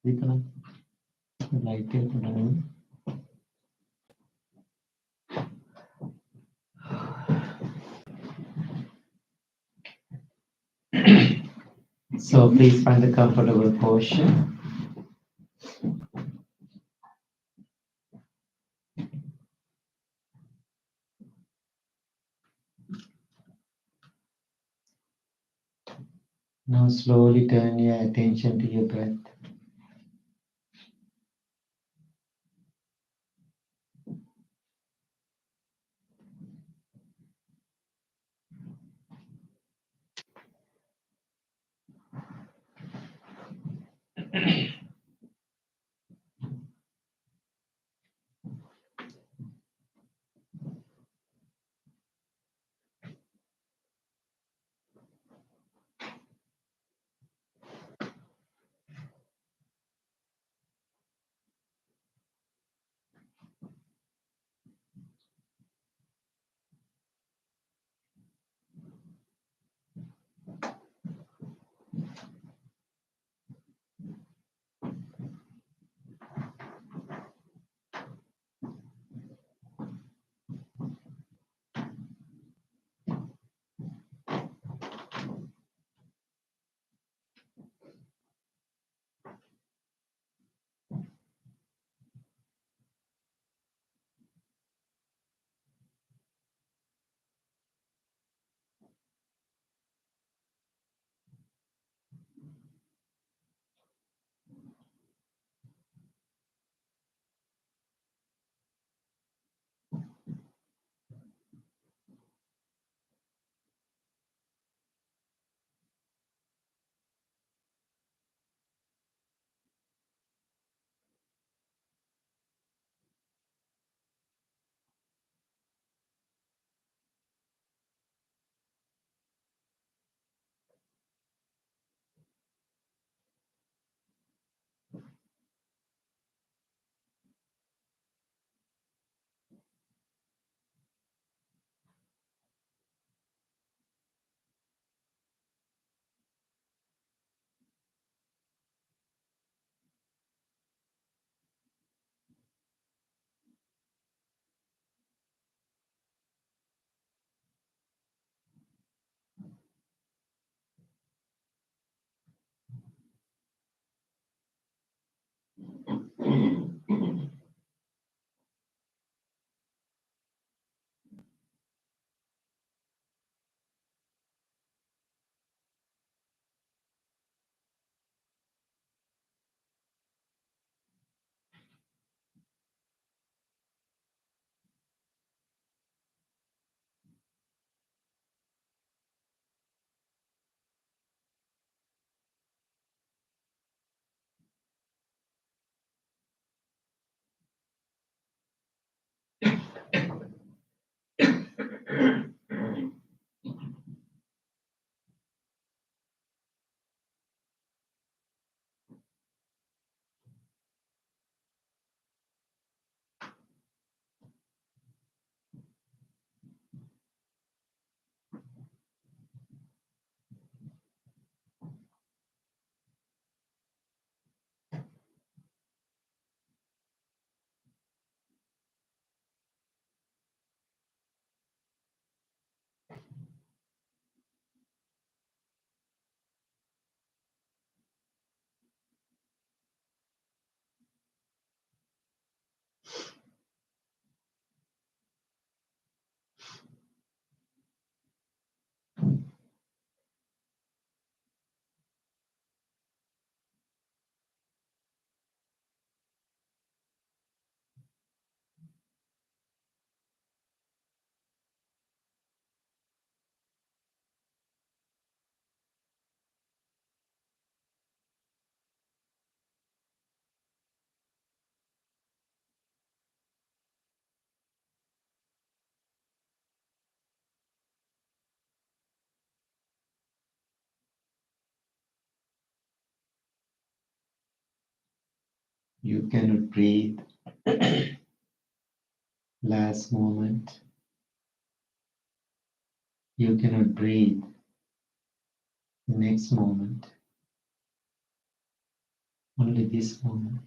Because light it down. So please find a comfortable posture. Now slowly turn your attention to your breath. You cannot breathe. Last moment. You cannot breathe. Next moment. only this moment.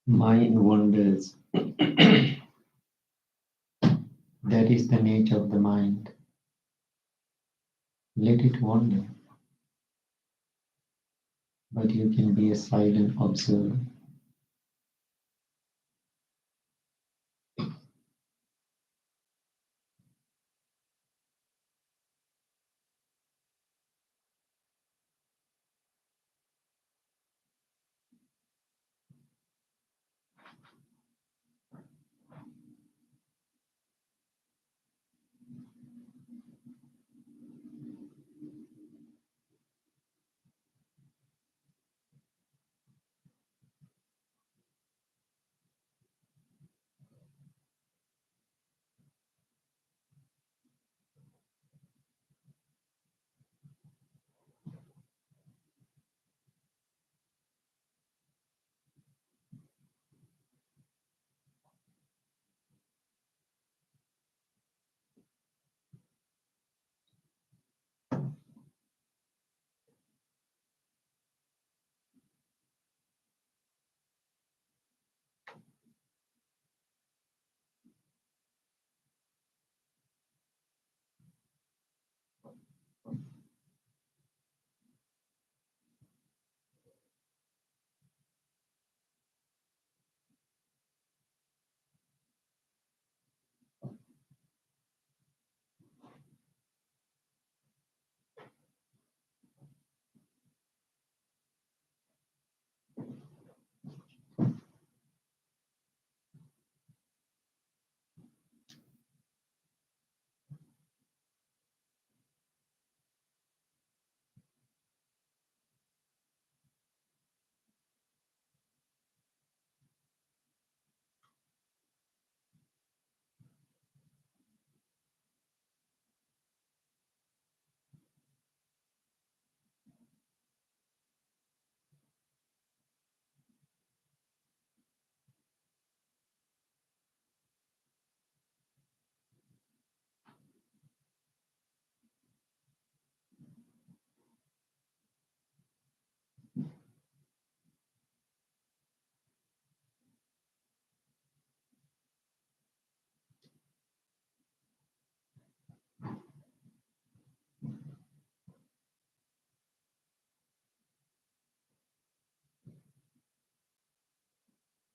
Mind wanders. That is the nature of the mind. Let it wander, but you can be a silent observer.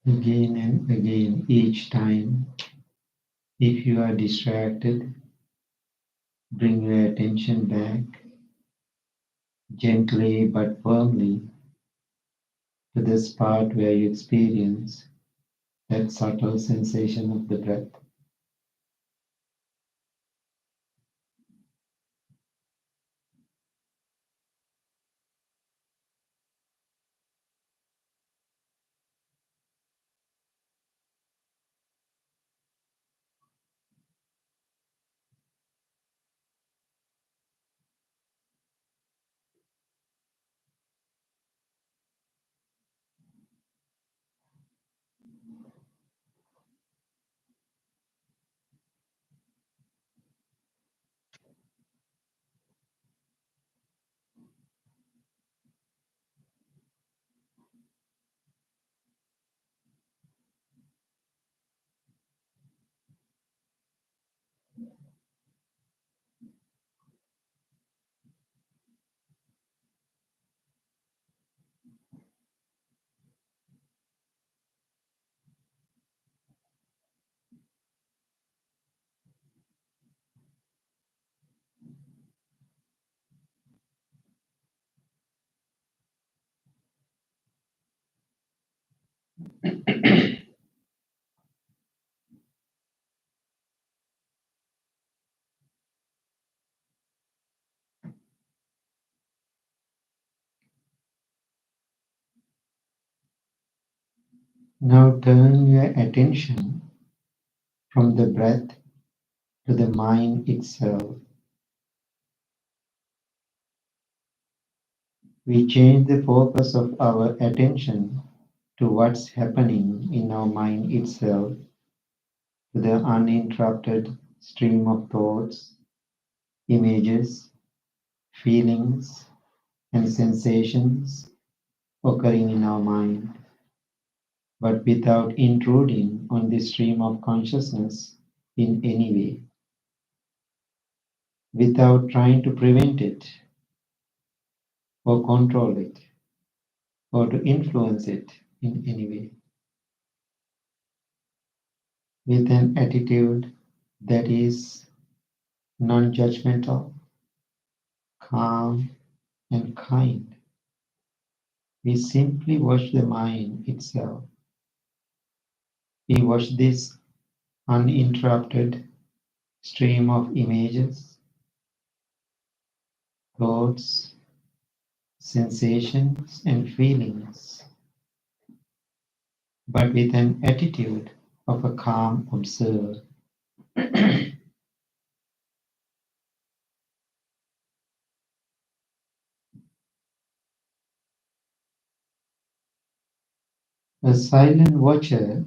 Again and again, each time, if you are distracted, bring your attention back gently but firmly to the spot where you experience that subtle sensation of the breath. Now turn your attention from the breath to the mind itself. We change the focus of our attention to what's happening in our mind itself, to the uninterrupted stream of thoughts, images, feelings, and sensations occurring in our mind, but without intruding on the stream of consciousness in any way, without trying to prevent it or control it or to influence it in any way, with an attitude that is non judgmental, calm, and kind. We simply watch the mind itself. We watch this uninterrupted stream of images, thoughts, sensations, and feelings, but with an attitude of a calm observer. A silent watcher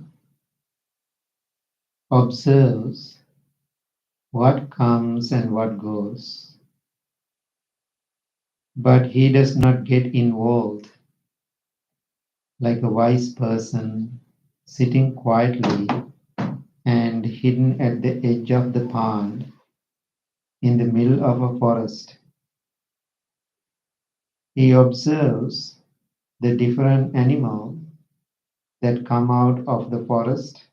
observes what comes and what goes, but he does not get involved like a wise person sitting quietly and hidden at the edge of the pond in the middle of a forest. He observes the different animals that come out of the forest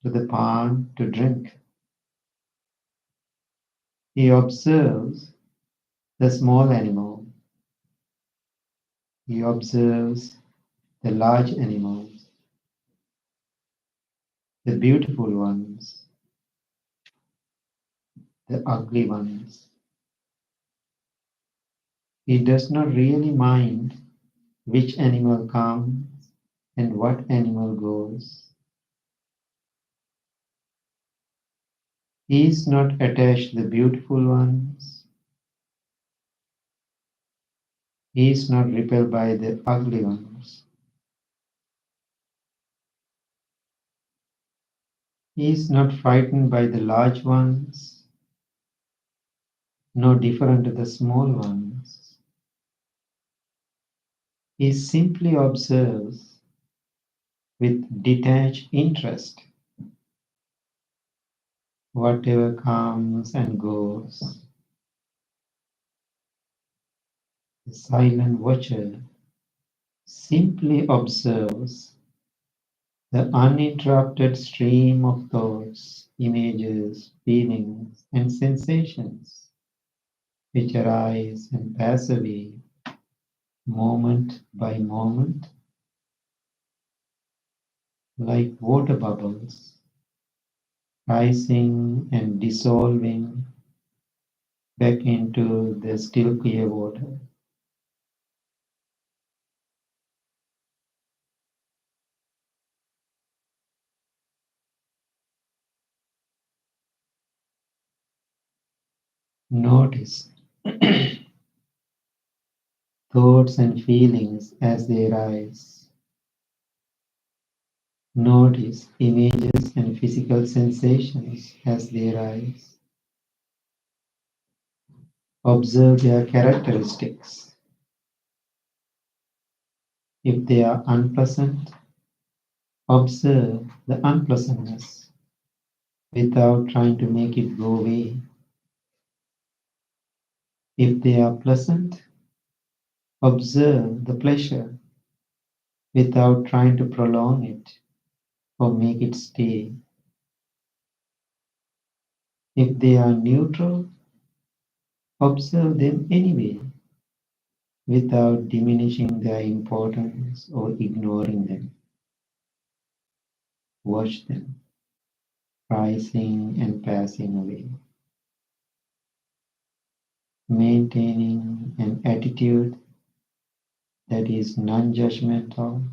to the pond to drink. He observes the small animal. He observes the large animals, the beautiful ones, the ugly ones. He does not really mind which animal comes and what animal goes. He is not attached to the beautiful ones. He is not repelled by the ugly ones. He is not frightened by the large ones, no different to the small ones. He simply observes with detached interest whatever comes and goes. The silent watcher simply observes The uninterrupted stream of thoughts, images, feelings, and sensations which arise and pass away moment by moment like water bubbles rising and dissolving back into the still clear water. Notice thoughts and feelings as they rise. Notice images and physical sensations as they rise. Observe their characteristics. If they are unpleasant, observe the unpleasantness without trying to make it go away. If they are pleasant, observe the pleasure without trying to prolong it or make it stay. If they are neutral, observe them anyway without diminishing their importance or ignoring them. Watch them rising and passing away, maintaining an attitude that is non-judgmental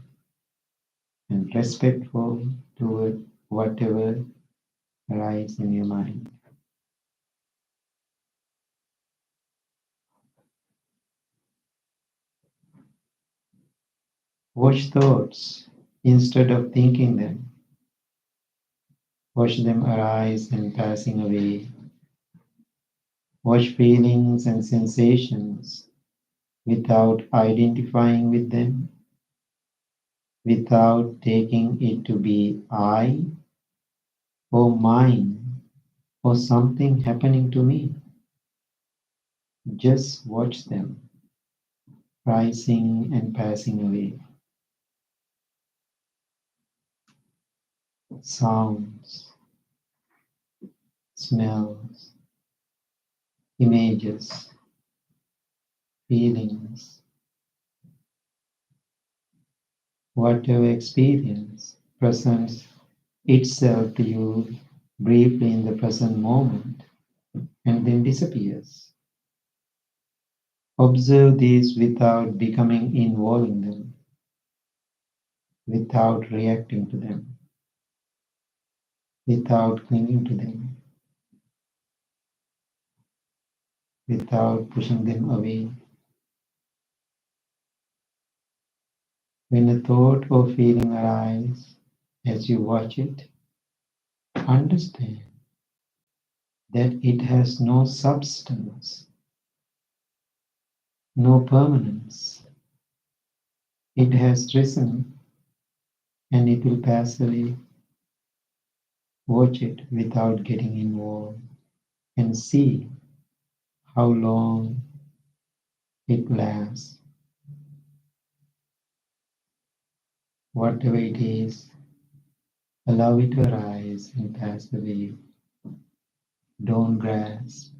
and respectful toward whatever arises in your mind. Watch thoughts instead of thinking them. Watch them arise and passing away. Watch feelings and sensations without identifying with them, without taking it to be I or mine or something happening to me. Just watch them rising and passing away. Sounds, smells, images, feelings, whatever experience presents itself to you briefly in the present moment and then disappears. Observe these without becoming involved in them, without reacting to them, without clinging to them, without pushing them away. When a thought or feeling arises as you watch it, understand that it has no substance, no permanence. It has risen and it will pass away. Watch it without getting involved and see how long it lasts. Whatever it is, allow it to arise and pass away. Don't grasp,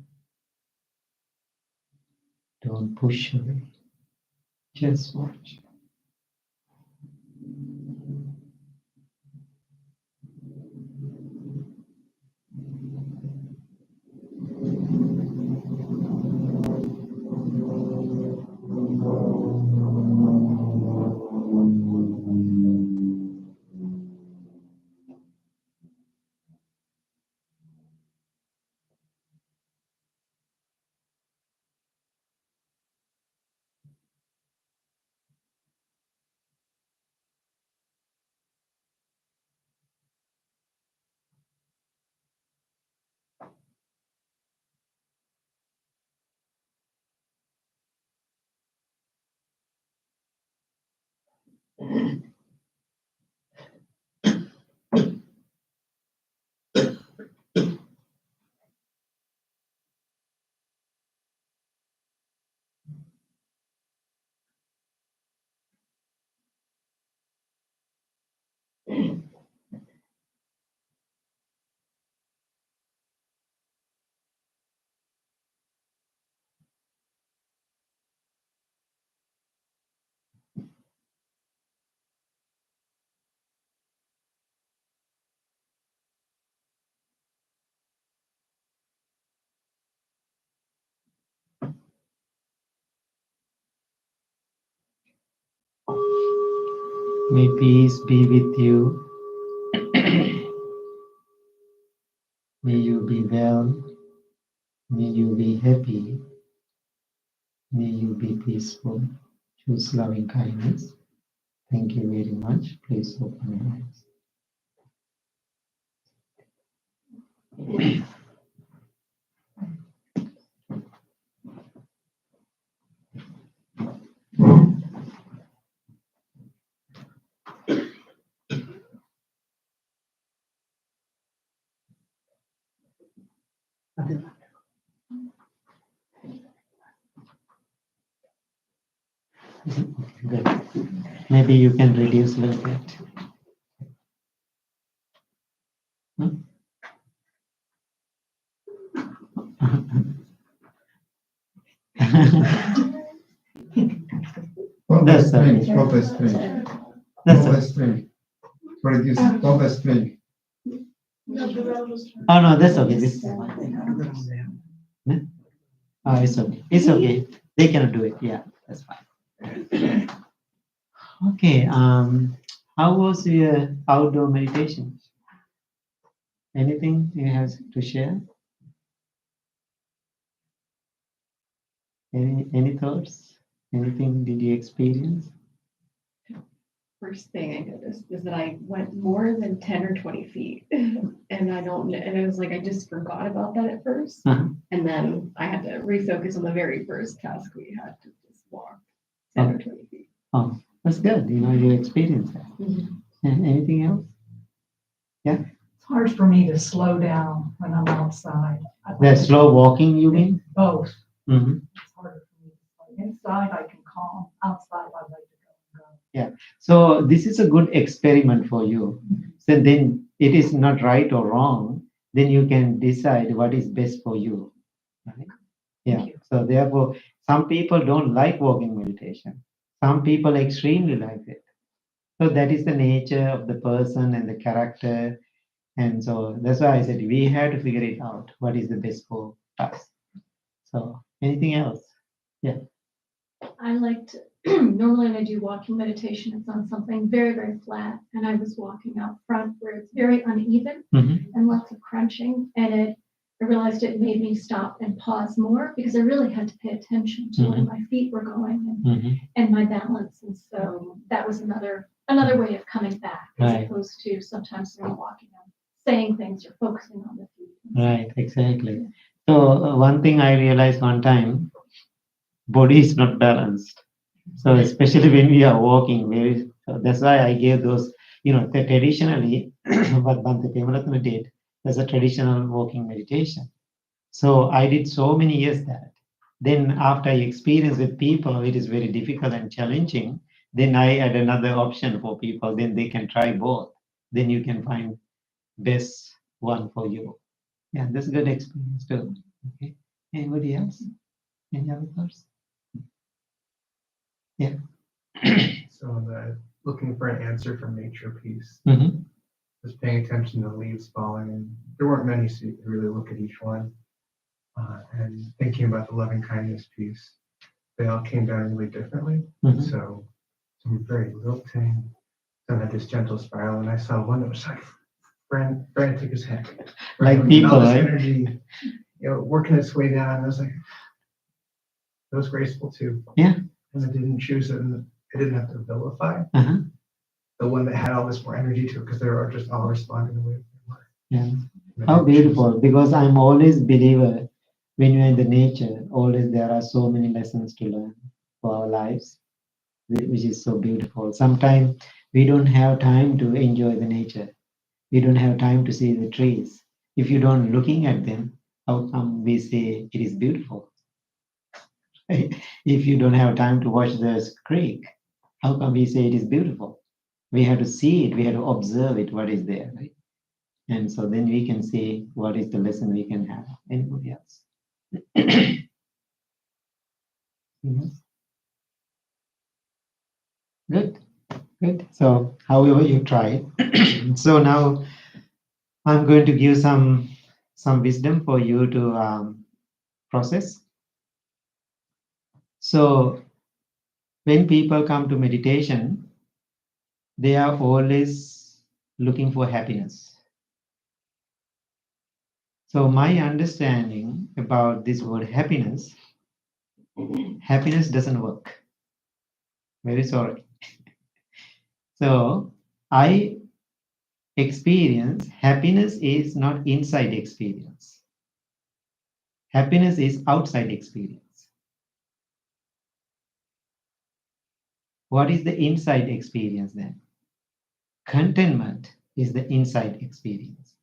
don't push away. Just watch. May peace be with you. May you be well. May you be happy. May you be peaceful. Choose loving kindness. Thank you very much. Please open your eyes. Good. Maybe you can reduce a little bit. Hmm? That's okay. Poca estranho. That's Poca okay. estranho. Para disso, poca estranho. Oh no, that's okay. This. Oh, it's okay. It's okay. They cannot do it. Yeah, that's fine. Okay. How was your outdoor meditation? Anything you have to share? Any thoughts? Anything did you experience? First thing I noticed is that I went more than 10 or 20 feet. And I don't know, and it was like I just forgot about that at first. Uh-huh. And then I had to refocus on the very first task we had to just walk 10 or 20 feet. Oh, that's good. You know, you experienced that. And anything else? It's hard for me to slow down when I'm outside. The slow walking, you mean? Both. Mm-hmm. It's harder for me to slow. Inside, I can calm. Outside, I like to go and go. So this is a good experiment for you. So then it is not right or wrong. Then you can decide what is best for you. Right? Yeah. Thank you. So therefore, some people don't like walking meditation. Some people extremely like it. So that is the nature of the person and the character. And so that's why I said we have to figure it out. What is the best for us? So anything else? I like to, normally when I do walking meditation, it's on something very, very flat. And I was walking out front where it's very uneven Mm-hmm. and lots of crunching. And I realized it made me stop and pause more because I really had to pay attention to where my feet were going Mm-hmm. and my balance. And so that was another way of coming back, as Right. opposed to sometimes when I'm walking, I'm saying things or focusing on the feet. Right, exactly. So one thing I realized one time, body is not balanced. So especially when we are walking, so that's why I gave those, traditionally what Bhante Sujatha did, there's a traditional walking meditation. So I did so many years that. Then after I experience with people, it is very difficult and challenging. Then I add another option for people. Then they can try both. Then you can find best one for you. Yeah, that's a good experience too. Okay. Anybody else? Any other thoughts? Yeah. So the looking for an answer from nature piece, Mm-hmm. just paying attention to leaves falling, and there weren't many, so you could really look at each one. And thinking about the loving kindness piece, they all came down really differently. Mhm. So some very lilting, some had this gentle spiral, and I saw one that was like frantic as heck. Like And people, all this right? energy, working its way down. And I was like, it was graceful too. Yeah. And it didn't choose it, and it didn't have to vilify Uh-huh. the one that had all this more energy to it, because they were just all responding the way they were. Yeah. And I How didn't choose beautiful. Because I'm always believer when you're in the nature, always there are so many lessons to learn for our lives, which is so beautiful. Sometimes we don't have time to enjoy the nature. We don't have time to see the trees. If you don't looking at them, how come we say it is beautiful? If you don't have time to watch the creek, how come we say it is beautiful? We have to see it, we have to observe it, what is there, right? And so then we can see what is the lesson we can have. Anybody else? Yes. Good, good. So however you try. So now I'm going to give some wisdom for you to process. So when people come to meditation, they are always looking for happiness. So my understanding about this word happiness, happiness doesn't work. Very sorry. So I experience happiness is not inside experience. Happiness is outside experience. What is the inside experience then? Contentment is the inside experience.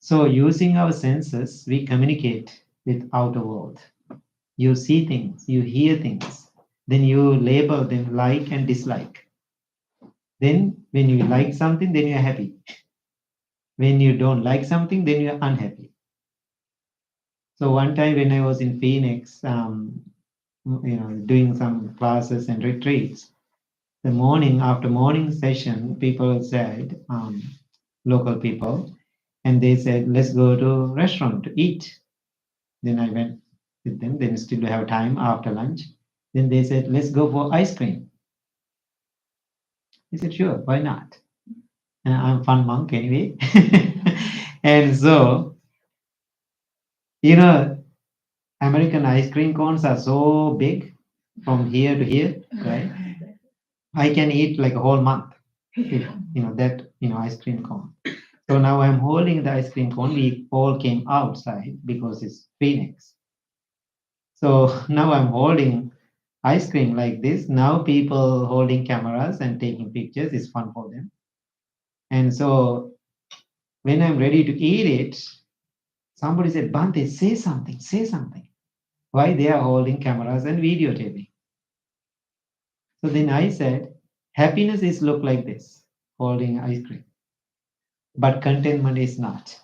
So using our senses, we communicate with outer world. You see things, you hear things, then you label them like and dislike. Then when you like something, then you're happy. When you don't like something, then you're unhappy. So one time when I was in Phoenix, doing some classes and retreats, the morning after morning session, people said, local people, and they said, let's go to restaurant to eat. Then I went with them. Then still have time after lunch. Then they said, let's go for ice cream. I said, sure, why not? And I'm fun monk anyway. And so, American ice cream cones are so big from here to here, right? I can eat like a whole month, if, ice cream cone. So now I'm holding the ice cream cone. We all came outside because it's Phoenix. So now I'm holding ice cream like this. Now people holding cameras and taking pictures is fun for them. And so when I'm ready to eat it, somebody said, Bhante, say something, say something. Why they are holding cameras and videotaping? So then I said, happiness is look like this, holding ice cream. But contentment is not.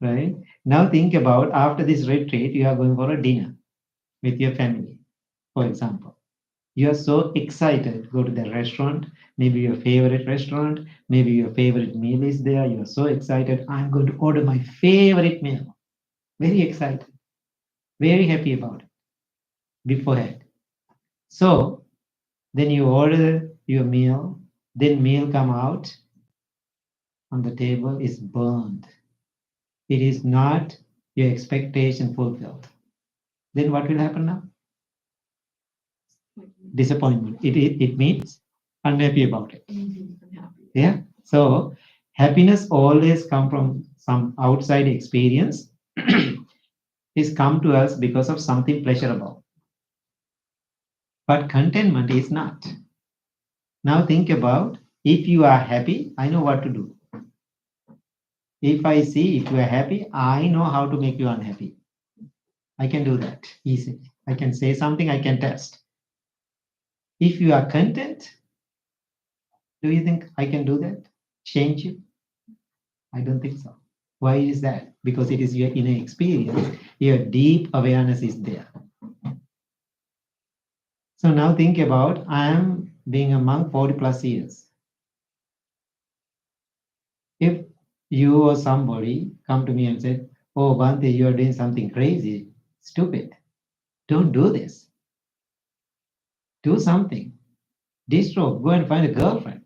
Right? Now think about after this retreat, you are going for a dinner with your family, for example. You are so excited, go to the restaurant, maybe your favorite restaurant, maybe your favorite meal is there. You are so excited. I'm going to order my favorite meal. Very excited, very happy about it beforehand. So then you order your meal, then meal come out on the table is burned. It is not your expectation fulfilled. Then what will happen now? Disappointment. It means unhappy about it. Yeah. So happiness always come from some outside experience. Is come to us because of something pleasurable. But contentment is not. Now think about if you are happy, I know what to do. If I see if you are happy, I know how to make you unhappy. I can do that easily. I can say something, I can test. If you are content, do you think I can do that? Change you? I don't think so. Why is that? Because it is your inner experience, your deep awareness is there. So now think about I am being a monk 40 plus years. If you or somebody come to me and said, oh, Bhante, you are doing something crazy, stupid. Don't do this. Do something. Distro, go and find a girlfriend.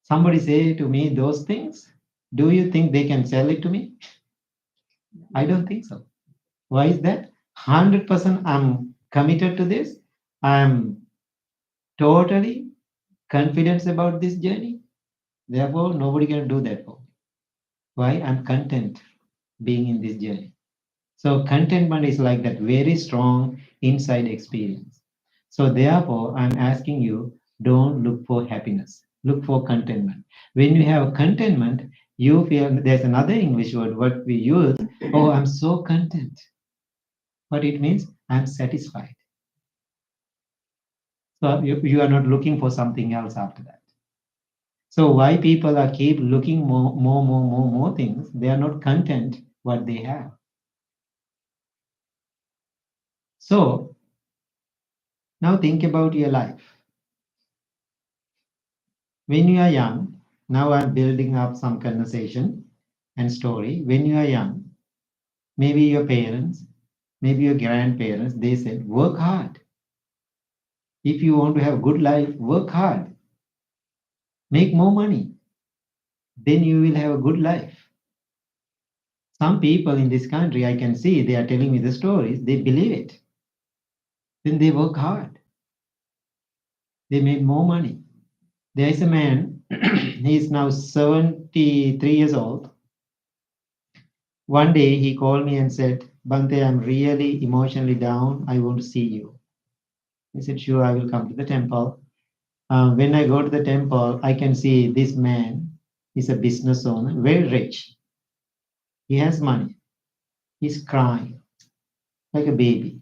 Somebody say to me those things. Do you think they can sell it to me? I don't think so. Why is that? 100% I'm committed to this. I'm totally confident about this journey. Therefore, nobody can do that for me. Why? I'm content being in this journey. So contentment is like that very strong inside experience. So therefore, I'm asking you, don't look for happiness. Look for contentment. When you have contentment, you feel there's another English word what we use. Oh, I'm so content. What it means, I'm satisfied. So you are not looking for something else after that. So why people are keep looking more things? They are not content what they have. So now think about your life. When you are young, now I'm building up some conversation and story. When you are young, maybe your parents, maybe your grandparents, they said, work hard. If you want to have a good life, work hard, make more money, then you will have a good life. Some people in this country, I can see they are telling me the stories, they believe it. Then they work hard, they make more money. There is a man, he is now 73 years old. One day he called me and said, Bhante, I'm really emotionally down. I want to see you. I said, sure, I will come to the temple. When I go to the temple, I can see this man is a business owner, very rich. He has money. He's crying like a baby.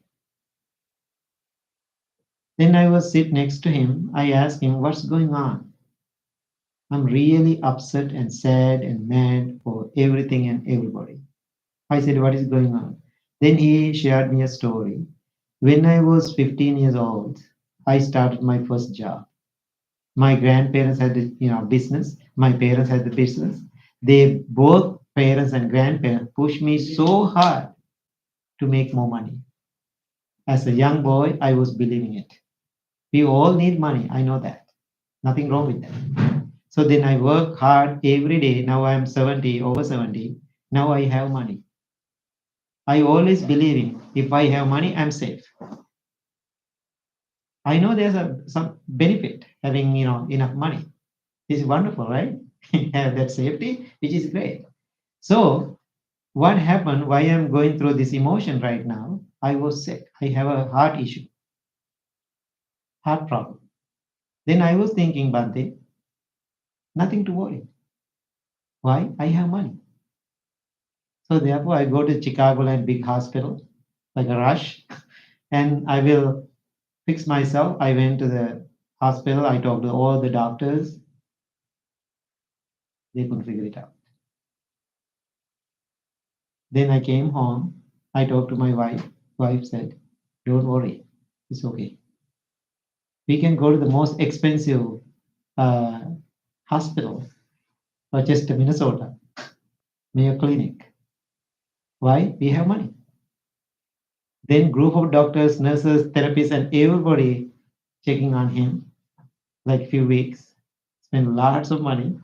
Then I was sit next to him. I asked him, what's going on? I'm really upset and sad and mad for everything and everybody. I said, what is going on? Then he shared me a story. When I was 15 years old, I started my first job. My grandparents had the business. My parents had the business. They both parents and grandparents pushed me so hard to make more money. As a young boy, I was believing it. We all need money. I know that. Nothing wrong with that. So then I work hard every day. Now I'm 70, over 70. Now I have money. I always believing if I have money, I'm safe. I know there's some benefit having enough money. It's wonderful, right? Have that safety, which is great. So what happened? Why I'm going through this emotion right now? I was sick. I have a heart issue, heart problem. Then I was thinking, Bhante, nothing to worry. Why? I have money. So therefore, I go to Chicago and big hospital, like a rush, and I will fix myself. I went to the hospital. I talked to all the doctors. They couldn't figure it out. Then I came home. I talked to my wife. Wife said, "Don't worry, it's okay. We can go to the most expensive uh, hospital, Rochester, Minnesota, Mayo Clinic. Why? We have money." Then group of doctors, nurses, therapists, and everybody checking on him like few weeks. Spent lots of money.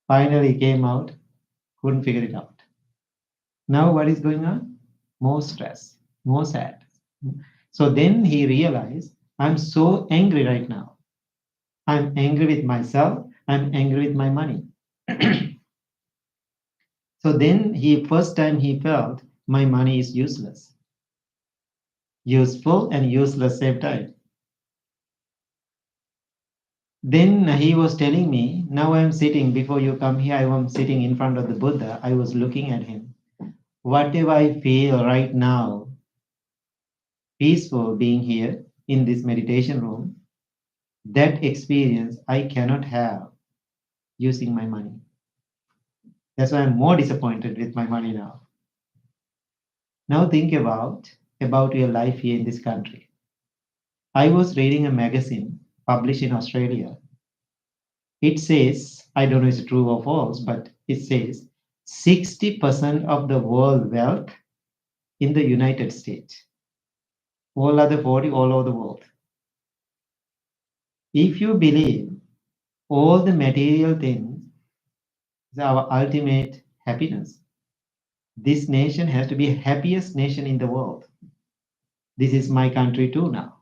Finally came out, couldn't figure it out. Now what is going on? More stress, more sad. So then he realized, I'm so angry right now. I'm angry with myself. I'm angry with my money. So then first time he felt my money is useless. Useful and useless same time. Then he was telling me, now I'm sitting, before you come here, I am sitting in front of the Buddha. I was looking at him. Whatever I feel right now, peaceful being here in this meditation room, that experience I cannot have using my money. That's why I'm more disappointed with my money now. Now think about your life here in this country. I was reading a magazine published in Australia. It says, I don't know if it's true or false, but it says 60% of the world wealth in the United States. All other 40 all over the world. If you believe all the material things is our ultimate happiness, this nation has to be the happiest nation in the world. This is my country too now.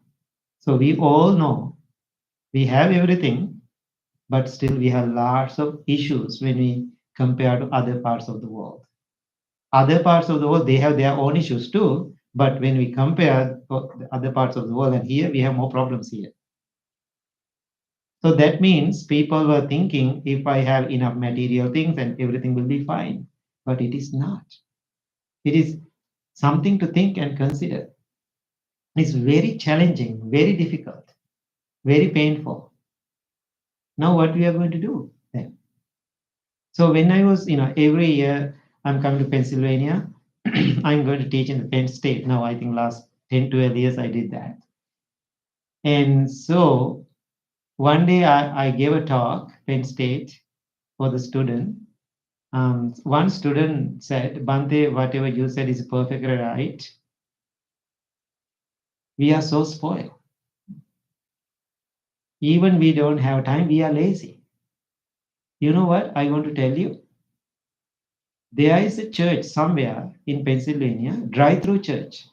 So we all know we have everything, but still we have lots of issues when we compare to other parts of the world. Other parts of the world, they have their own issues too, but when we compare the other parts of the world, and here we have more problems here. So that means people were thinking if I have enough material things and everything will be fine, but it is not. It is something to think and consider. It's very challenging, very difficult, very painful. Now what we are going to do then? So when I was, every year I'm coming to Pennsylvania, I'm going to teach in the Penn State. Now I think last 10, 12 years I did that. And so one day I gave a talk, Penn State, for the student. One student said, Bhante, whatever you said is perfectly right. We are so spoiled. Even we don't have time, we are lazy. You know what I want to tell you? There is a church somewhere in Pennsylvania, drive-through church.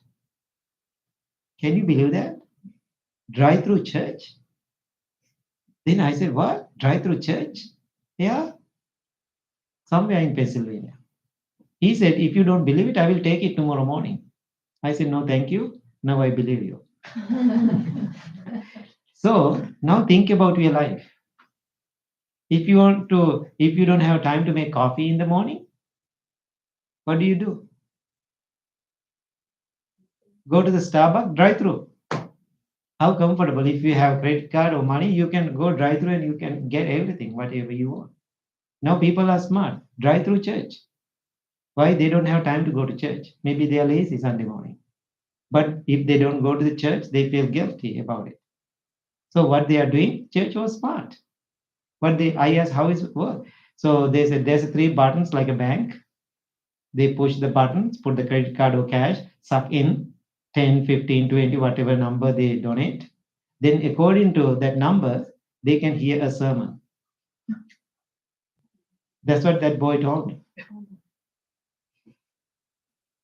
Can you believe that? Drive-through church? Then I said, what? Drive-through church? Yeah, somewhere in Pennsylvania. He said, if you don't believe it, I will take it tomorrow morning. I said, no, thank you. Now I believe you. So now think about your life. If you don't have time to make coffee in the morning, what do? Go to the Starbucks drive-through. How comfortable. If you have credit card or money, you can go drive-through and you can get everything, whatever you want. Now people are smart. Drive-through church. Why they don't have time to go to church? Maybe they are lazy Sunday morning. But if they don't go to the church, they feel guilty about it. So what they are doing, church was smart. I asked how is it work? So they said there's three buttons like a bank. They push the buttons, put the credit card or cash, suck in 10, 15, 20, whatever number they donate. Then according to that number, they can hear a sermon. That's what that boy told me.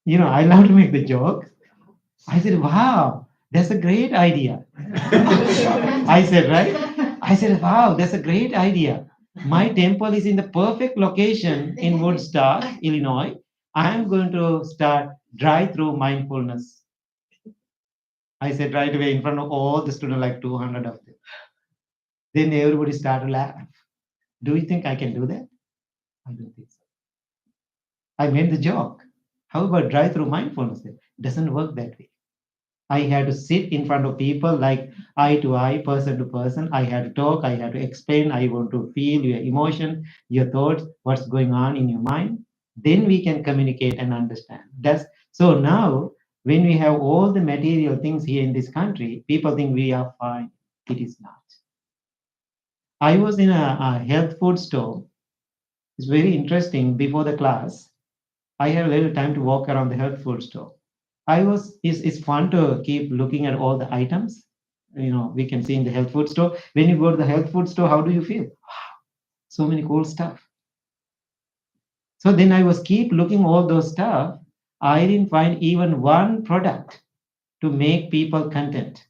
You know, I love to make the joke. I said, wow, that's a great idea. I said, right? I said, wow, that's a great idea. My temple is in the perfect location in Woodstock, Illinois. I'm going to start drive-through mindfulness. I said right away in front of all the students, like 200 of them. Then everybody started laughing. Do you think I can do that? I don't think so. I made the joke. How about drive-through mindfulness? It doesn't work that way. I had to sit in front of people like eye to eye, person to person. I had to talk, I had to explain. I want to feel your emotion, your thoughts, what's going on in your mind. Then we can communicate and understand. That's so now when we have all the material things here in this country, people think we are fine. It is not. I was in a health food store. It's very interesting. Before the class, I had a little time to walk around the health food store. It's fun to keep looking at all the items. You know, we can see in the health food store. When you go to the health food store, how do you feel? So many cool stuff. So then I was keep looking all those stuff. I didn't find even one product to make people content.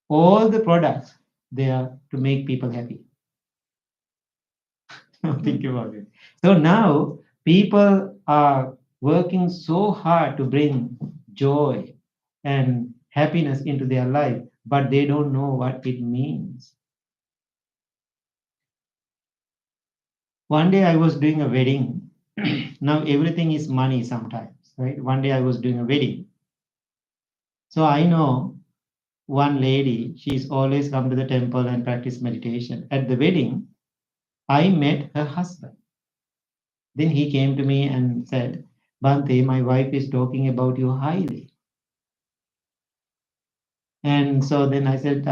All the products they are to make people happy. Think about it. So now people are working so hard to bring joy and happiness into their life, but they don't know what it means. One day I was doing a wedding. Now everything is money sometimes, right? One day I was doing a wedding. So I know one lady, she's always come to the temple and practice meditation. At the wedding, I met her husband. Then he came to me and said, Bhante, my wife is talking about you highly. And so then I said,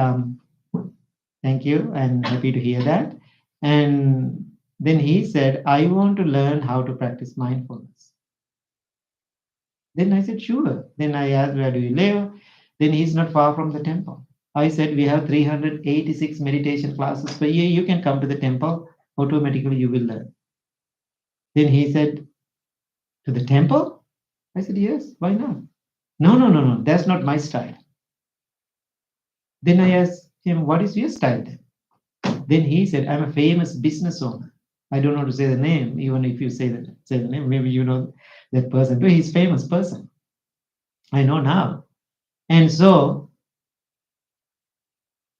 thank you, and happy to hear that. And then he said, I want to learn how to practice mindfulness. Then I said, sure. Then I asked, where do you live? Then he's not far from the temple. I said, we have 386 meditation classes per year. You can come to the temple, automatically you will learn. Then he said, to the temple? I said, yes, why not? No, that's not my style. Then I asked him, what is your style then? Then he said, I'm a famous business owner. I don't know how to say the name, even if you say the name, maybe you know that person. But he's a famous person. I know now. And so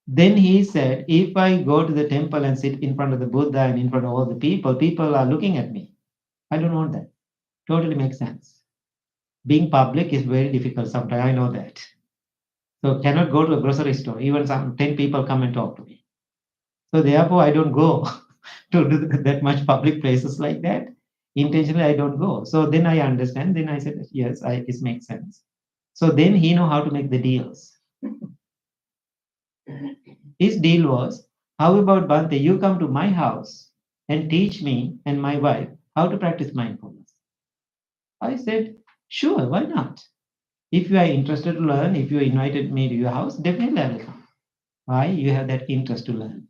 then he said, if I go to the temple and sit in front of the Buddha and in front of all the people, people are looking at me. I don't want that. Totally makes sense. Being public is very difficult sometimes. I know that. So cannot go to a grocery store. Even some 10 people come and talk to me. So therefore, I don't go to that much public places like that. Intentionally, I don't go. So then I understand. Then I said, yes, it makes sense. So then he know how to make the deals. His deal was, how about Bhante, you come to my house and teach me and my wife how to practice mindfulness. I said, sure, why not? If you are interested to learn, if you invited me to your house, definitely I will come. Why? You have that interest to learn.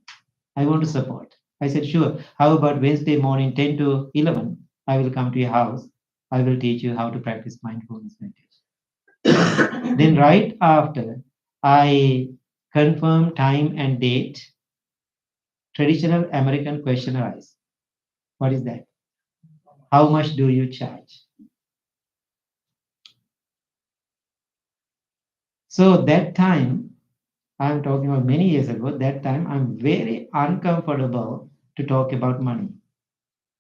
I want to support. I said, sure. How about Wednesday morning, 10 to 11? I will come to your house. I will teach you how to practice mindfulness meditation. Then, right after, I confirm time and date, traditional American question arise. What is that? How much do you charge? So, that time, I'm talking about many years ago, that time I'm very uncomfortable to talk about money.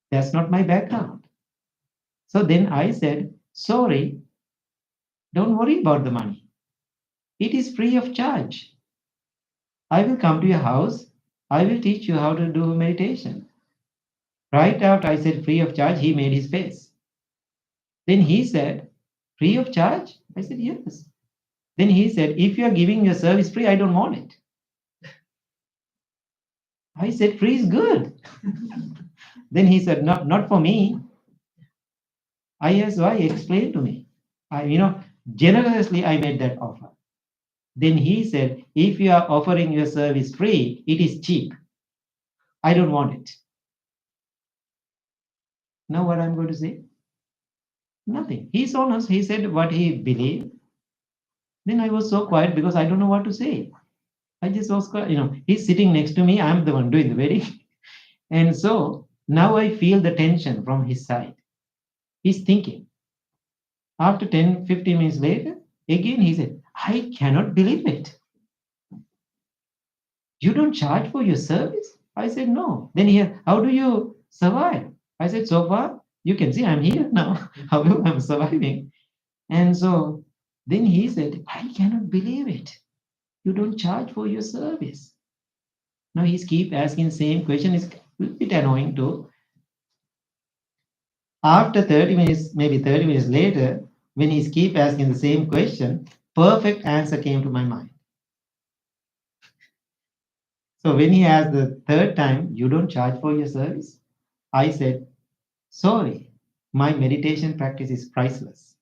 That's not my background. So then I said, sorry, don't worry about the money. It is free of charge. I will come to your house. I will teach you how to do meditation. Right after I said free of charge, he made his face. Then he said, free of charge? I said, yes. Then he said, if you are giving your service free, I don't want it. I said, free is good. Then he said, not for me. I asked why, explain to me. Generously I made that offer. Then he said, if you are offering your service free, it is cheap. I don't want it. Now what I'm going to say? Nothing. He's honest. He said what he believed. Then I was so quiet because I don't know what to say. I just was quiet. He's sitting next to me. I'm the one doing the wedding. And so now I feel the tension from his side. He's thinking. After 10, 15 minutes later, again he said, I cannot believe it. You don't charge for your service? I said, no. Then he, how do you survive? I said, so far, you can see I'm here now. However, I'm surviving. And so then he said, I cannot believe it. You don't charge for your service. Now he's keep asking the same question. It's a bit annoying too. After 30 minutes, maybe 30 minutes later, when he's keep asking the same question, perfect answer came to my mind. So when he asked the third time, you don't charge for your service? I said, sorry, my meditation practice is priceless.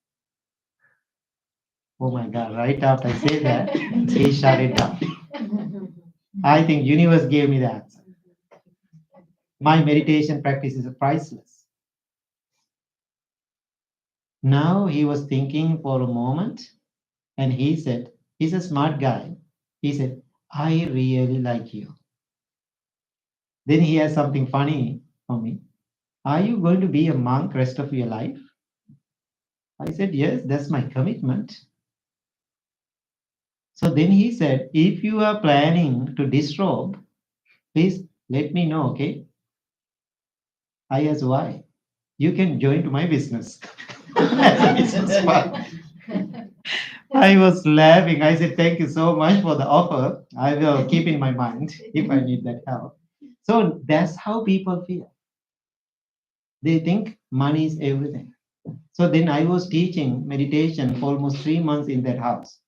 Oh my God, right after I say that, he shut it down. I think universe gave me the answer. My meditation practice is priceless. Now he was thinking for a moment and he said, he's a smart guy. He said, I really like you. Then he has something funny for me. Are you going to be a monk rest of your life? I said, yes, that's my commitment. So then he said, if you are planning to disrobe, please let me know, okay? I asked why. You can join to my business. As a business partner. I was laughing. I said, thank you so much for the offer. I will keep in my mind if I need that help. So that's how people feel. They think money is everything. So then I was teaching meditation for almost 3 months in that house.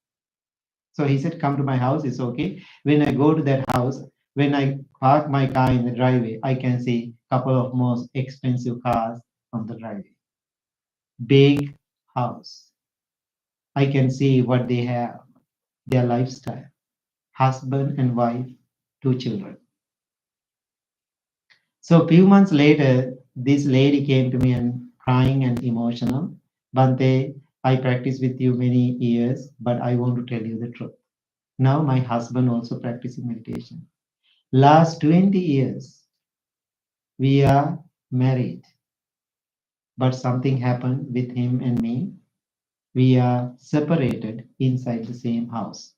So he said, come to my house, it's okay. When I go to that house, when I park my car in the driveway, I can see a couple of most expensive cars on the driveway. Big house. I can see what they have, their lifestyle, husband and wife, 2 children. So a few months later, this lady came to me and crying and emotional. Bhante, I practiced with you many years, but I want to tell you the truth. Now my husband also practicing meditation. Last 20 years, we are married, but something happened with him and me. We are separated inside the same house.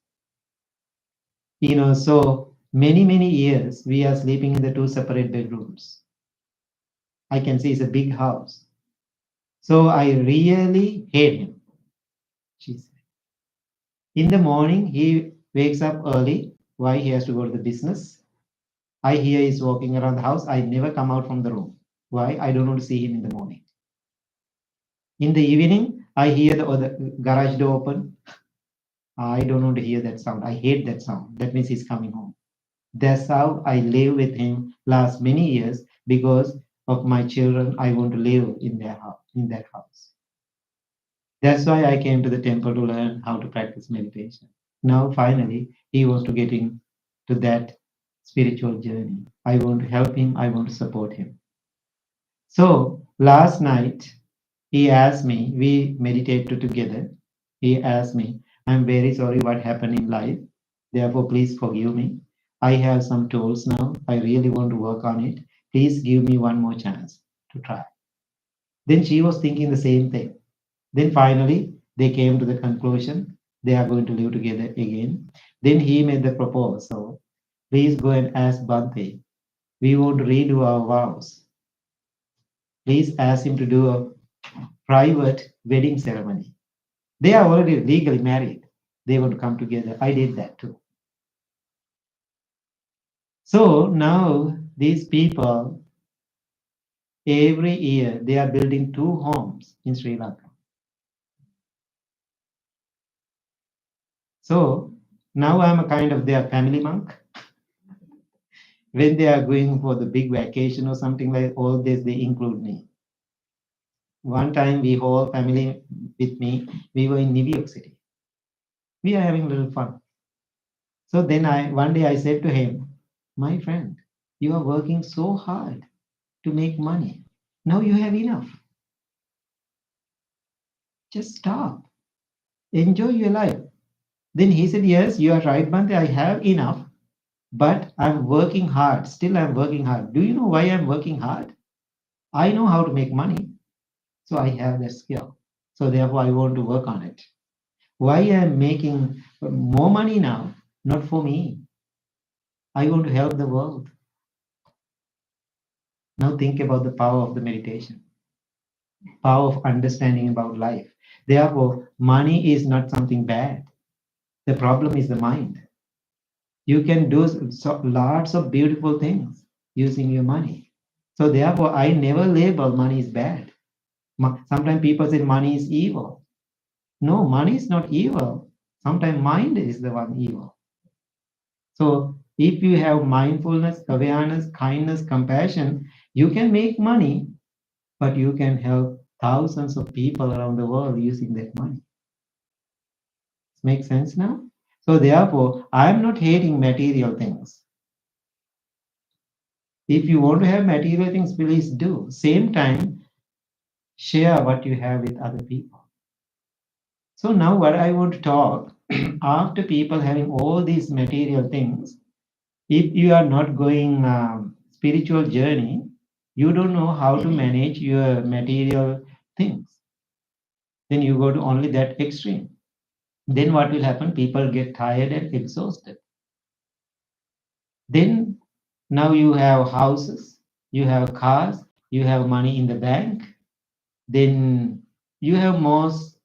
So many years we are sleeping in the 2 separate bedrooms. I can see it's a big house. So I really hate him, she said. In the morning, he wakes up early. Why? He has to go to the business. I hear he's walking around the house. I never come out from the room. Why? I don't want to see him in the morning. In the evening, I hear the garage door open. I don't want to hear that sound. I hate that sound. That means he's coming home. That's how I live with him last many years because of my children. I want to live in their house, in that house. That's why I came to the temple to learn how to practice meditation. Now, finally, he wants to get into that spiritual journey. I want to help him, I want to support him. So, last night, he asked me, we meditated together. He asked me, I'm very sorry what happened in life. Therefore, please forgive me. I have some tools now. I really want to work on it. Please give me one more chance to try. Then she was thinking the same thing. Then finally, they came to the conclusion they are going to live together again. Then he made the proposal. Please go and ask Bhante. We want to redo our vows. Please ask him to do a private wedding ceremony. They are already legally married. They want to come together. I did that too. So now these people, every year, they are building 2 homes in Sri Lanka. So now I'm a kind of their family monk. When they are going for the big vacation or something like all this, they include me. One time we whole family with me, we were in New York City. We are having a little fun. So then one day I said to him, my friend, you are working so hard to make money. Now you have enough. Just stop. Enjoy your life. Then he said, yes, you are right, Bhante, I have enough, but I'm working hard. Still, I'm working hard. Do you know why I'm working hard? I know how to make money. So I have that skill. So therefore, I want to work on it. Why I'm making more money now? Not for me. I want to help the world. Now think about the power of the meditation, power of understanding about life. Therefore, money is not something bad. The problem is the mind. You can do lots of beautiful things using your money. So therefore, I never label money is bad. Sometimes people say money is evil. No, money is not evil. Sometimes mind is the one evil. So if you have mindfulness, awareness, kindness, compassion, you can make money, but you can help thousands of people around the world using that money. Make sense now? So therefore, I am not hating material things. If you want to have material things, please do. Same time, share what you have with other people. So now what I want to talk, after people having all these material things, if you are not going spiritual journey, you don't know how to manage your material things. Then you go to only that extreme. Then what will happen? People get tired and exhausted. Then now you have houses, you have cars, you have money in the bank, then you have most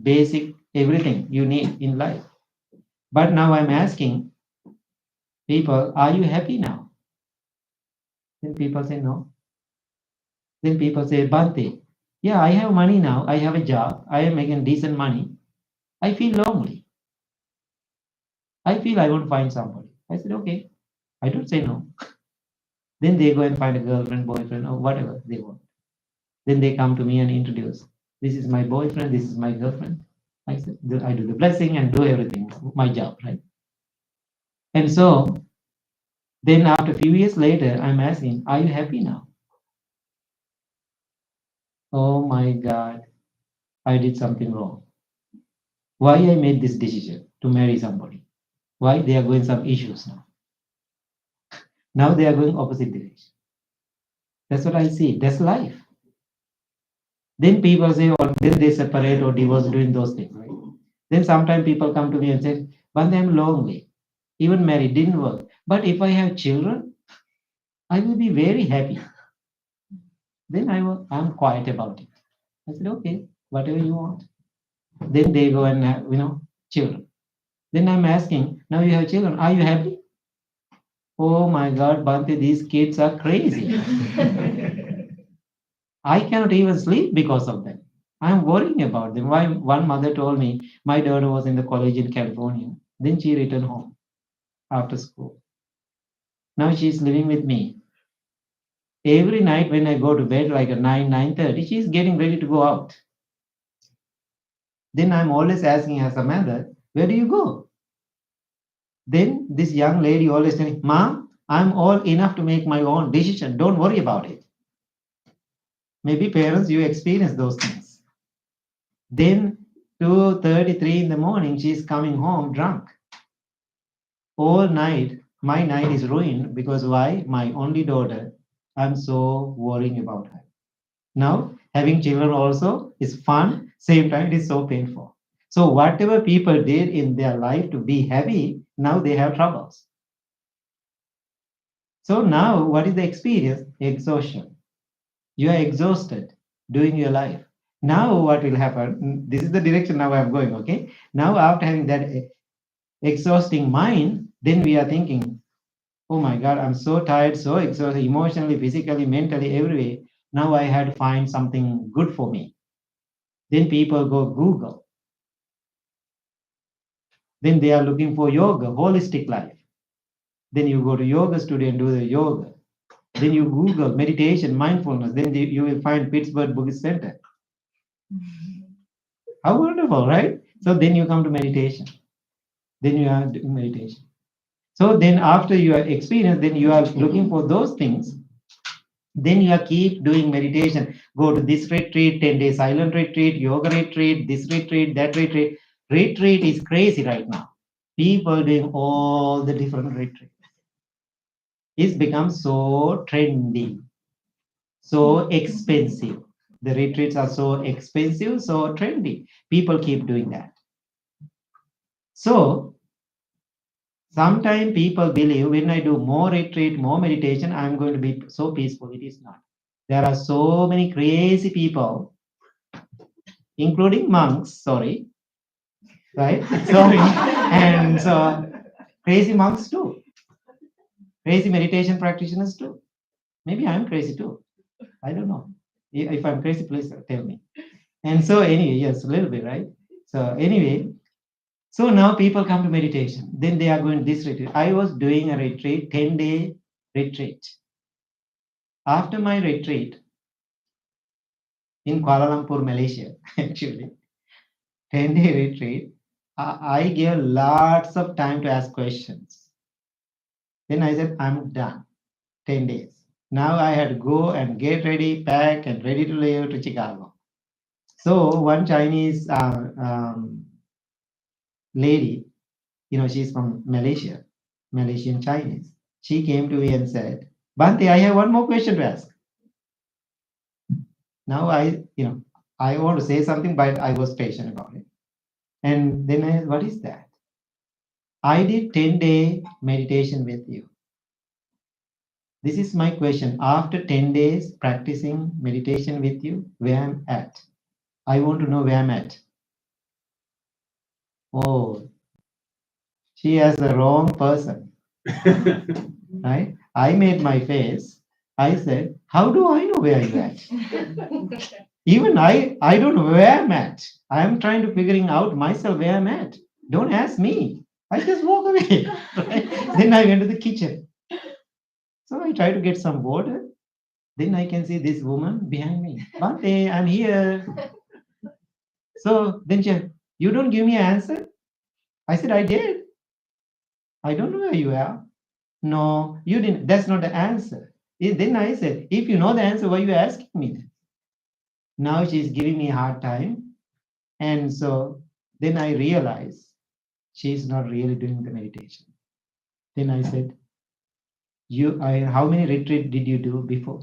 basic everything you need in life. But now I'm asking people, are you happy now? Then people say no. Then people say, Bhante, yeah, I have money now. I have a job. I am making decent money. I feel lonely. I feel I want to find somebody. I said, okay. I don't say no. Then they go and find a girlfriend, boyfriend, or whatever they want. Then they come to me and introduce, this is my boyfriend, this is my girlfriend. I said, I do the blessing and do everything, my job, right? And so then after a few years later, I'm asking, are you happy now? Oh my God, I did something wrong. Why I made this decision to marry somebody? Why they are going some issues now? Now they are going opposite direction. That's what I see. That's life. Then people say, or then they separate or divorce doing those things, right? Then sometimes people come to me and say, Bhante, I'm lonely. Even married didn't work. But if I have children, I will be very happy. Then I'm quiet about it. I said, okay, whatever you want. Then they go and have, children. Then I'm asking, now you have children, are you happy? Oh my God, Bhante, these kids are crazy. I cannot even sleep because of them. I'm worrying about them. Why one mother told me my daughter was in the college in California. Then she returned home after school. Now she's living with me. Every night when I go to bed like at 9, 9:30, she's getting ready to go out. Then I'm always asking as a mother, where do you go? Then this young lady always telling, Mom, I'm all enough to make my own decision. Don't worry about it. Maybe parents, you experience those things. Then 2:33 in the morning, she's coming home drunk. All night, my night is ruined because why? My only daughter, I'm so worrying about her. Now, having children also is fun, same time it is so painful. So whatever people did in their life to be happy, now they have troubles. So now what is the experience? Exhaustion. You are exhausted doing your life. Now what will happen? This is the direction now I'm going, okay? Now after having that exhausting mind, then we are thinking, oh my God, I'm so tired, so exhausted, emotionally, physically, mentally, every way. Now I had to find something good for me. Then people go Google. Then they are looking for yoga, holistic life. Then you go to yoga studio and do the yoga. Then you Google meditation, mindfulness. Then you will find Pittsburgh Buddhist Center. How wonderful, right? So then you come to meditation. Then you are doing meditation. So then after your experience, then you are looking for those things. Then you are keep doing meditation. Go to this retreat, 10 days silent retreat, yoga retreat, this retreat, that retreat. Retreat is crazy right now. People doing all the different retreats. It's become so trendy, so expensive. The retreats are so expensive, so trendy. People keep doing that. So sometimes people believe when I do more retreat, more meditation, I'm going to be so peaceful. It is not. There are so many crazy people, including monks, sorry, right? Sorry. And so crazy monks too, crazy meditation practitioners too. Maybe I'm crazy too. I don't know. If I'm crazy, please tell me. And so anyway, yes, a little bit, right? So anyway, so now people come to meditation. Then they are going this retreat. I was doing a retreat, 10-day retreat. After my retreat in Kuala Lumpur, Malaysia, actually, 10-day retreat, I gave lots of time to ask questions. Then I said, I'm done, 10 days. Now I had to go and get ready, pack, and ready to leave to Chicago. So one Chinese lady, she's from Malaysia, Malaysian Chinese. She came to me and said, Bhante, I have one more question to ask. Now I want to say something, but I was patient about it. And then what is that? I did 10-day meditation with you. This is my question. After 10 days practicing meditation with you, where I'm at. I want to know where I'm at. Oh, she has the wrong person. Right? I made my face. I said, how do I know where you're at? Even I don't know where I'm at. I'm trying to figuring out myself where I'm at. Don't ask me. I just walk away. Right? Then I went to the kitchen. So I try to get some water. Then I can see this woman behind me. Bhante, I'm here. So then she said, you don't give me an answer? I said, I did. I don't know where you are. No, you didn't. That's not the answer. Then I said, if you know the answer, why are you asking me then? Now she's giving me a hard time. And so then I realized she's not really doing the meditation. Then I said, how many retreat did you do before?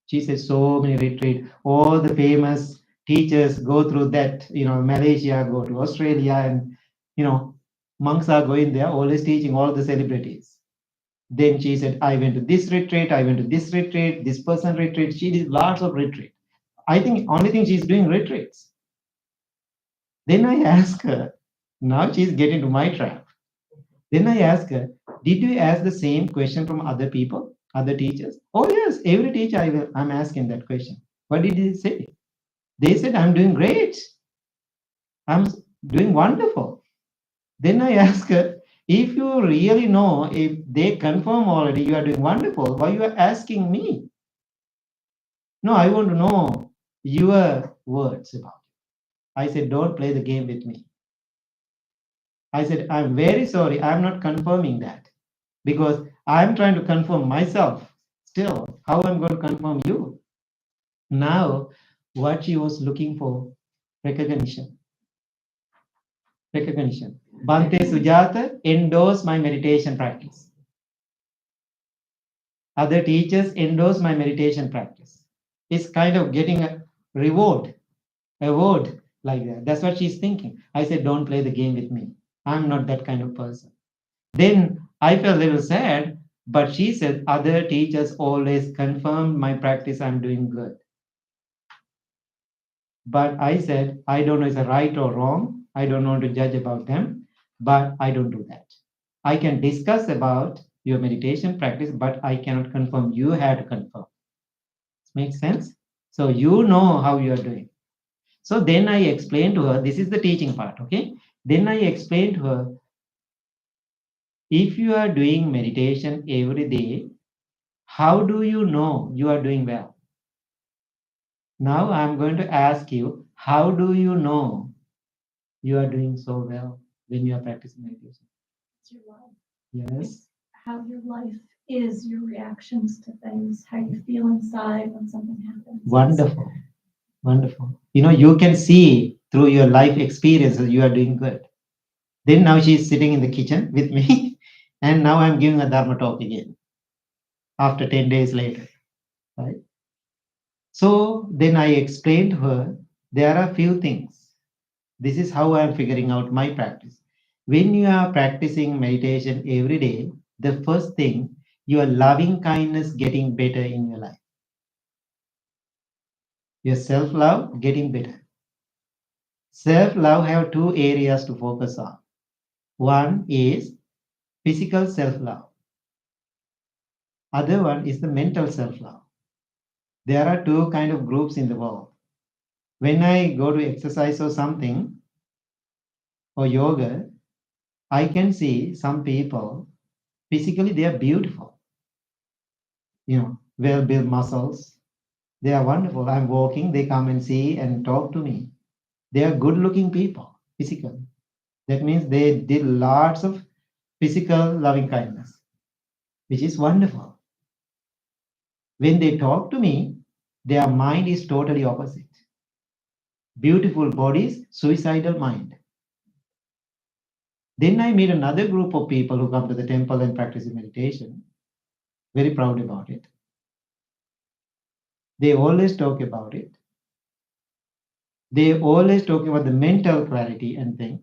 She said, so many retreat. All the famous teachers go through that, Malaysia, go to Australia, and, monks are going there, always teaching all the celebrities. Then she said, I went to this retreat, I went to this retreat, this person retreat. She did lots of retreat. I think only thing she's doing retreats. Then I asked her, now she's getting to my trap. Then I asked her, did you ask the same question from other people, other teachers? Oh yes, every teacher I'm asking that question. What did they say? They said, I'm doing great. I'm doing wonderful. Then I asked her, if you really know, if they confirm already you are doing wonderful, why you are asking me? No, I want to know your words about it. I said, don't play the game with me. I said, I'm very sorry. I'm not confirming that because I'm trying to confirm myself still. How I'm going to confirm you? Now, what she was looking for, recognition. Recognition. Bhante Sujatha endorsed my meditation practice. Other teachers endorse my meditation practice. It's kind of getting a reward, award like that. That's what she's thinking. I said, don't play the game with me. I'm not that kind of person. Then I felt a little sad, but she said, other teachers always confirm my practice, I'm doing good. But I said, I don't know if it's right or wrong. I don't want to judge about them, but I don't do that. I can discuss about your meditation practice, but I cannot confirm. You have to confirm. Makes sense? So you know how you are doing. So then I explained to her, this is the teaching part, okay? Then I explained to her, if you are doing meditation every day, how do you know you are doing well? Now I'm going to ask you, how do you know you are doing so well when you are practicing meditation? It's your life. Yes. How your life is, your reactions to things, how you feel inside when something happens. Wonderful. Wonderful. You know, you can see through your life experiences you are doing good. Then now she's sitting in the kitchen with me, and now I'm giving a Dharma talk again after 10 days later. Right? So then I explained to her there are few things. This is how I'm figuring out my practice. When you are practicing meditation every day, the first thing, your loving kindness getting better in your life. Your self-love getting better. Self-love have two areas to focus on. One is physical self-love. Other one is the mental self-love. There are two kind of groups in the world. When I go to exercise or something or yoga, I can see some people physically they are beautiful, well-built muscles. They are wonderful. I'm walking, they come and see and talk to me. They are good-looking people physically. That means they did lots of physical loving kindness, which is wonderful. When they talk to me, their mind is totally opposite. Beautiful bodies, suicidal mind. Then I meet another group of people who come to the temple and practice meditation. Very proud about it. They always talk about it. They always talk about the mental clarity and things,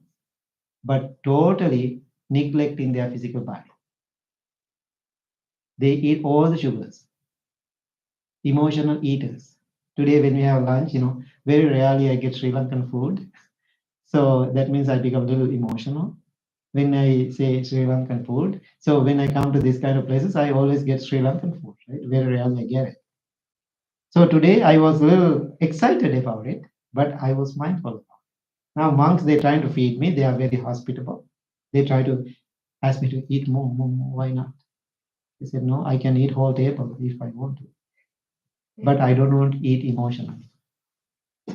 but totally neglecting their physical body. They eat all the sugars. Emotional eaters. Today when we have lunch, very rarely I get Sri Lankan food. So that means I become a little emotional when I say Sri Lankan food. So when I come to these kind of places, I always get Sri Lankan food, right? Very rarely I get it. So today I was a little excited about it, but I was mindful about it. Now monks, they're trying to feed me. They are very hospitable. They try to ask me to eat more, more, more. Why not? I said, no, I can eat whole table if I want to, but I don't want to eat emotionally.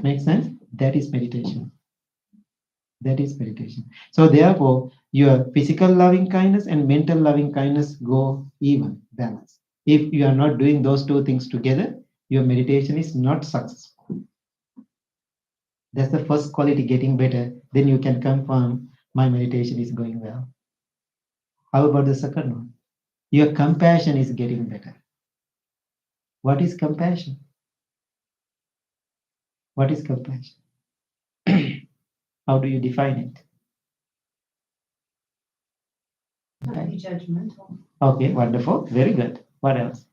Makes sense? That is meditation. That is meditation. So therefore, your physical loving kindness and mental loving kindness go even, balance. If you are not doing those two things together, your meditation is not successful. That's the first quality getting better. Then you can confirm my meditation is going well. How about the second one? Your compassion is getting better. What is compassion? What is compassion? How do you define it? Not be judgmental. Okay, wonderful. Very good. What else?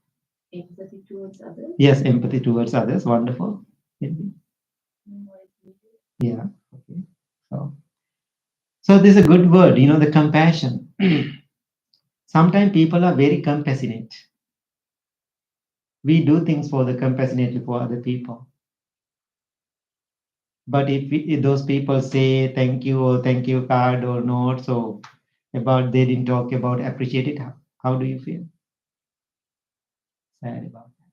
Empathy towards others. Yes, empathy towards others. Wonderful. Yeah. Okay. So this is a good word, the compassion. Sometimes people are very compassionate. We do things for the compassionately for other people. But if those people say thank you or thank you card or not, so about they didn't talk about appreciate it, how do you feel? Sad about that.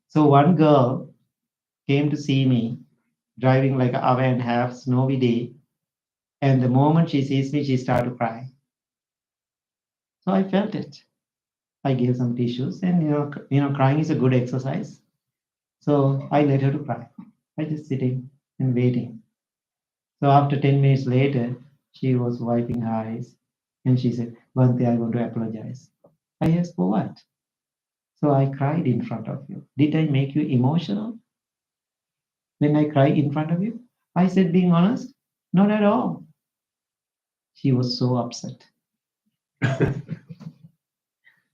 So one girl came to see me driving like an hour and a half, snowy day. And the moment she sees me, she started to cry. So I felt it. I gave some tissues, and crying is a good exercise. So I let her to cry. I just sitting and waiting. So after 10 minutes later, she was wiping her eyes and she said, Bhante, I want to apologize. I asked, for what? So I cried in front of you. Did I make you emotional when I cried in front of you? I said, being honest, not at all. She was so upset.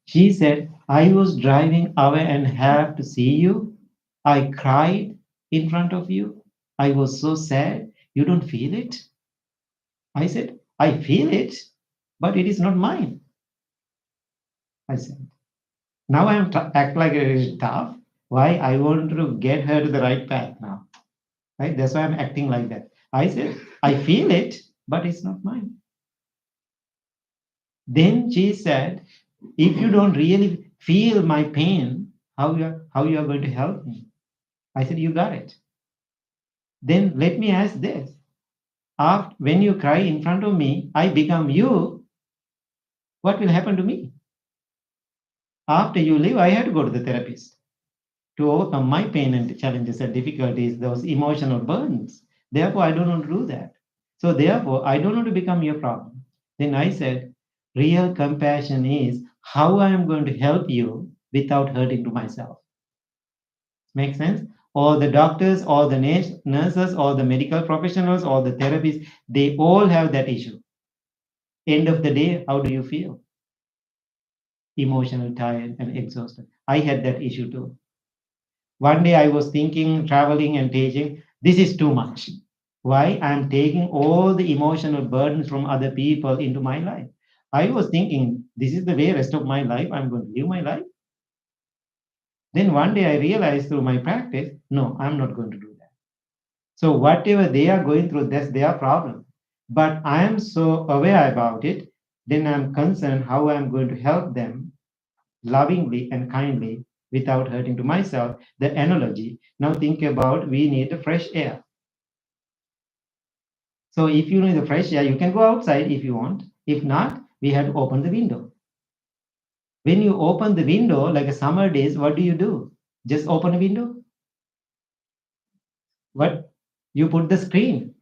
She said, I was driving hour and a half to see you. I cried in front of you. I was so sad. You don't feel it? I said, I feel it, but it is not mine. I said, now I am act like it is tough. Why? I want to get her to the right path now. Right? That's why I'm acting like that. I said, I feel it, but it's not mine. Then she said, if you don't really feel my pain, how you are going to help me? I said, you got it. Then let me ask this. After, when you cry in front of me, I become you. What will happen to me? After you leave, I have to go to the therapist to overcome my pain and challenges and difficulties, those emotional burdens. Therefore, I don't want to do that. So, therefore, I don't want to become your problem. Then I said, real compassion is how I am going to help you without hurting to myself. Make sense? All the doctors, all the nurses, all the medical professionals, all the therapists, they all have that issue. End of the day, how do you feel? Emotional, tired, and exhausted. I had that issue too. One day I was thinking, traveling and teaching, this is too much. Why? I'm taking all the emotional burdens from other people into my life. I was thinking, this is the way rest of my life I'm going to live my life. Then one day I realized through my practice, no, I'm not going to do that. So whatever they are going through, that's their problem. But I am so aware about it, then I'm concerned how I'm going to help them lovingly and kindly without hurting to myself. The analogy, now think about we need the fresh air. So if you need the fresh air, you can go outside if you want. If not, we have to open the window. When you open the window, like a summer days, what do? Just open a window? What? You put the screen,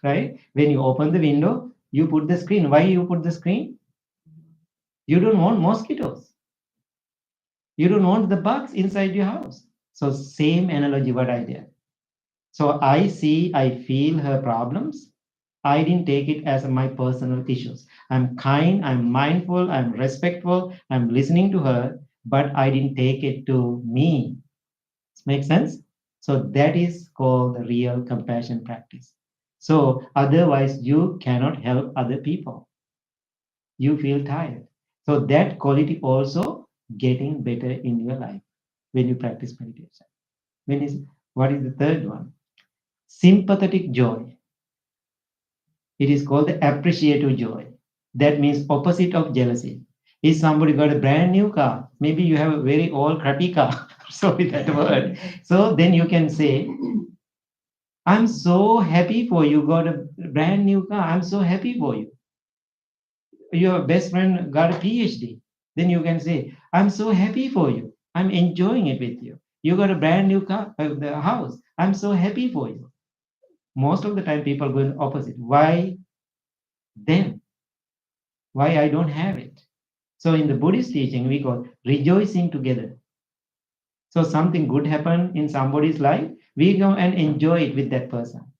right? When you open the window, you put the screen. Why you put the screen? You don't want mosquitoes. You don't want the bugs inside your house. So same analogy what I did. So I see, I feel her problems. I didn't take it as my personal issues. I'm kind, I'm mindful, I'm respectful, I'm listening to her, but I didn't take it to me. Make sense? So that is called the real compassion practice. So otherwise, you cannot help other people. You feel tired. So that quality also getting better in your life when you practice meditation. What is the third one? Sympathetic joy. It is called the appreciative joy. That means opposite of jealousy. If somebody got a brand new car, maybe you have a very old crappy car. Sorry that word. So then you can say, I'm so happy for you got a brand new car. I'm so happy for you. Your best friend got a PhD. Then you can say, I'm so happy for you. I'm enjoying it with you. You got a brand new car, the house. I'm so happy for you. Most of the time people go in opposite. Why then? Why I don't have it? So in the Buddhist teaching, we call rejoicing together. So something good happened in somebody's life, we go and enjoy it with that person.